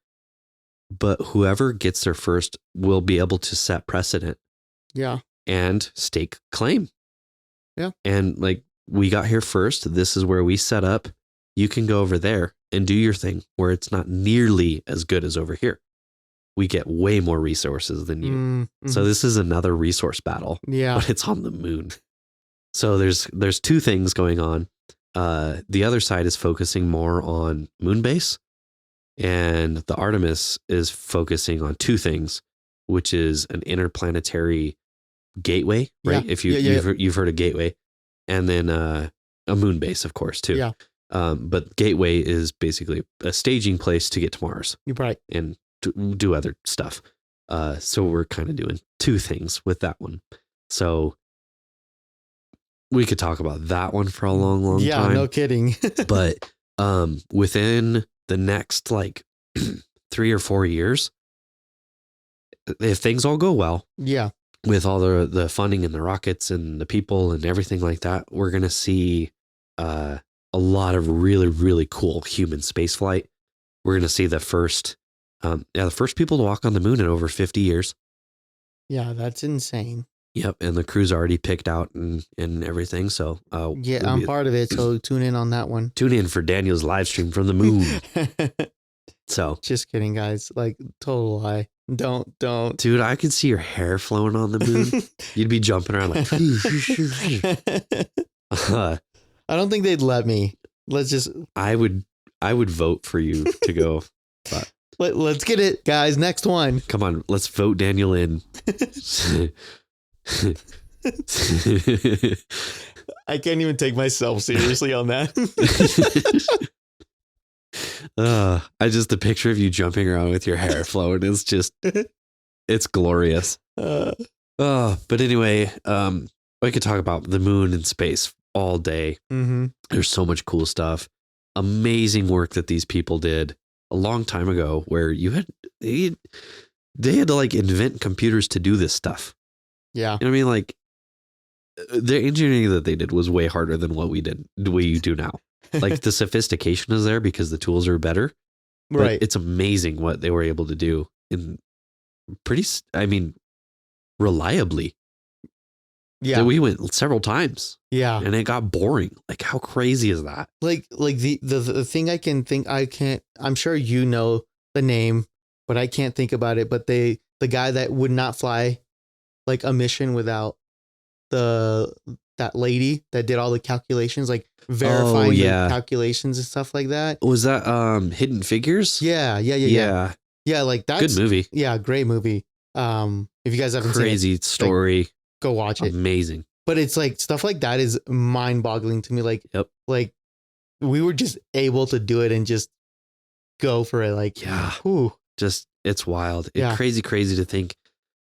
S1: But whoever gets there first will be able to set precedent.
S2: Yeah.
S1: And stake claim.
S2: Yeah.
S1: And like, we got here first. This is where we set up. You can go over there and do your thing where it's not nearly as good as over here. We get way more resources than you.
S2: Mm-hmm.
S1: So this is another resource battle.
S2: Yeah.
S1: But it's on the moon. So there's two things going on. The other side is focusing more on moon base, and the Artemis is focusing on two things, which is an interplanetary gateway, right?
S2: Yeah.
S1: If you've heard of gateway, and then a moon base, of course, too.
S2: Yeah.
S1: But gateway is basically a staging place to get to Mars.
S2: You're right.
S1: And do other stuff. So we're kind of doing two things with that one. So we could talk about that one for a long time.
S2: Yeah, no kidding.
S1: But within the next like 3 or 4 years, if things all go well, with all the funding and the rockets and the people and everything like that, we're going to see a lot of really, really cool human space flight. We're going to see the first people to walk on the moon in over 50 years.
S2: Yeah, that's insane.
S1: Yep. And the crew's already picked out and everything. So
S2: I'm part of it. So tune in on that one.
S1: Tune in for Daniel's live stream from the moon. So
S2: just kidding, guys. Like, total lie. Don't.
S1: Dude, I could see your hair flowing on the moon. You'd be jumping around like.
S2: I don't think they'd let me.
S1: I would vote for you to go. But
S2: let's get it, guys. Next one.
S1: Come on, let's vote Daniel in.
S2: I can't even take myself seriously on that.
S1: The picture of you jumping around with your hair flowing is just, it's glorious. But anyway, we could talk about the moon and space all day.
S2: Mm-hmm.
S1: There's so much cool stuff. Amazing work that these people did a long time ago where they had to like invent computers to do this stuff.
S2: Yeah.
S1: You know what I mean? Like the engineering that they did was way harder than what we do now. Like the sophistication is there because the tools are better. But
S2: Right.
S1: it's amazing what they were able to do in reliably.
S2: Yeah.
S1: That we went several times.
S2: Yeah.
S1: And it got boring. Like how crazy is that?
S2: Like the thing I'm sure you know the name, but I can't think about it. But the guy that would not fly like a mission without that lady that did all the calculations, like verifying the calculations and stuff like that.
S1: Was that Hidden Figures?
S2: Yeah. Like that's
S1: good movie.
S2: Yeah, great movie. If you guys haven't seen it,
S1: crazy story,
S2: like, go watch it.
S1: Amazing.
S2: But it's like stuff like that is mind boggling to me. Like, like we were just able to do it and just go for it. Like, whew.
S1: Just it's wild.
S2: Yeah.
S1: It's crazy to think,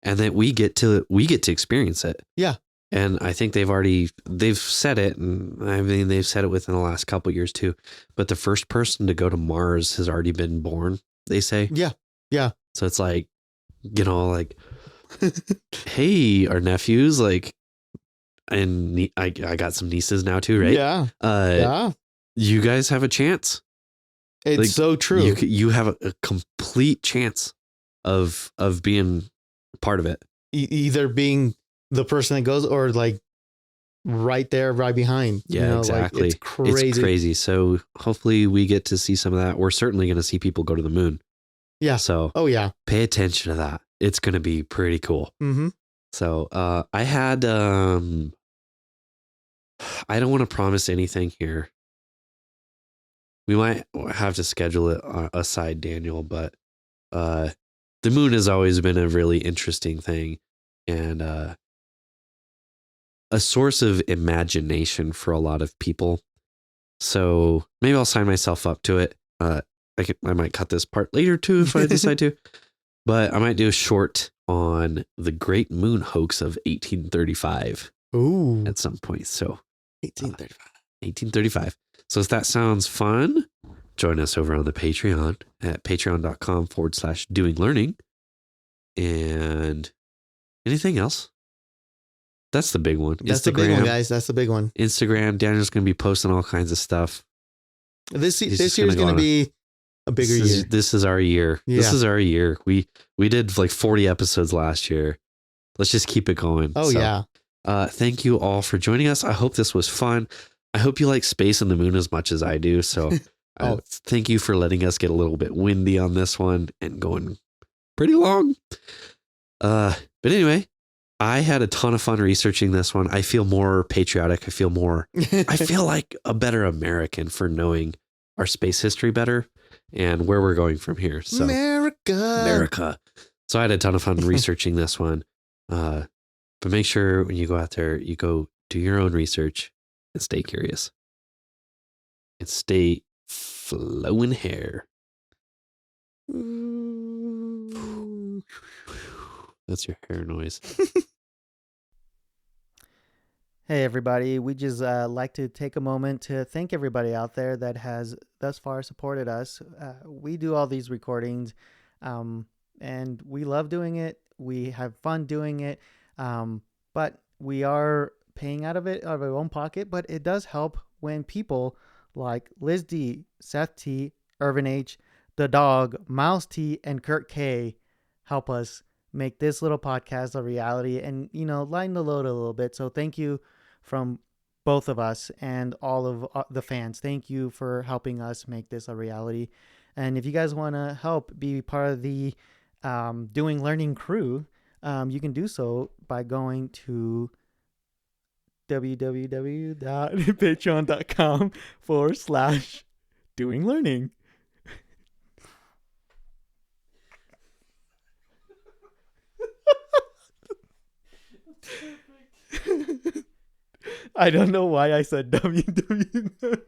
S1: and that we get to experience it.
S2: Yeah.
S1: And I think they've said it, and I mean they've said it within the last couple of years too. But the first person to go to Mars has already been born. They say.
S2: Yeah. Yeah.
S1: So it's like, like, hey, our nephews, like, and I got some nieces now too, right?
S2: Yeah. Yeah.
S1: You guys have a chance.
S2: It's like, so true.
S1: You have a complete chance of being part of it.
S2: Either being the person that goes or like right there, right behind.
S1: Yeah, exactly.
S2: Like, it's crazy.
S1: It's crazy. So hopefully we get to see some of that. We're certainly going to see people go to the moon.
S2: Yeah.
S1: So pay attention to that. It's going to be pretty cool.
S2: Mm-hmm.
S1: So I had, I don't want to promise anything here. We might have to schedule it aside, Daniel, but the moon has always been a really interesting thing and a source of imagination for a lot of people. So maybe I'll sign myself up to it. I might cut this part later too if I decide to, but I might do a short on the Great Moon Hoax of 1835.
S2: Ooh.
S1: At some point. So
S2: 1835.
S1: So if that sounds fun, join us over on the Patreon at patreon.com/doinglearning. And anything else? That's the big one.
S2: That's the big one, guys. That's the big one.
S1: Instagram. Daniel's going to be posting all kinds of stuff.
S2: This year is going to be a bigger year.
S1: This is our year. Yeah. This is our year. We did like 40 episodes last year. Let's just keep it going.
S2: Oh, so, yeah.
S1: Thank you all for joining us. I hope this was fun. I hope you like space and the moon as much as I do. So thank you for letting us get a little bit windy on this one and going pretty long. But anyway, I had a ton of fun researching this one. I feel more patriotic. I feel like a better American for knowing our space history better and where we're going from here. So America. So I had a ton of fun researching this one. But make sure when you go out there, you go do your own research and stay curious and stay flowing hair. That's your hair noise.
S3: Hey, everybody. We just like to take a moment to thank everybody out there that has thus far supported us. We do all these recordings, and we love doing it. We have fun doing it, but we are paying out of our own pocket. But it does help when people like Liz D, Seth T, Irvin H, DaDog, Miles T, and Kirk K help us make this little podcast a reality and, lighten the load a little bit. So thank you from both of us and all of the fans. Thank you for helping us make this a reality. And if you guys want to help be part of the Doing Learning crew, you can do so by going to www.patreon.com/doinglearning. I don't know why I said www.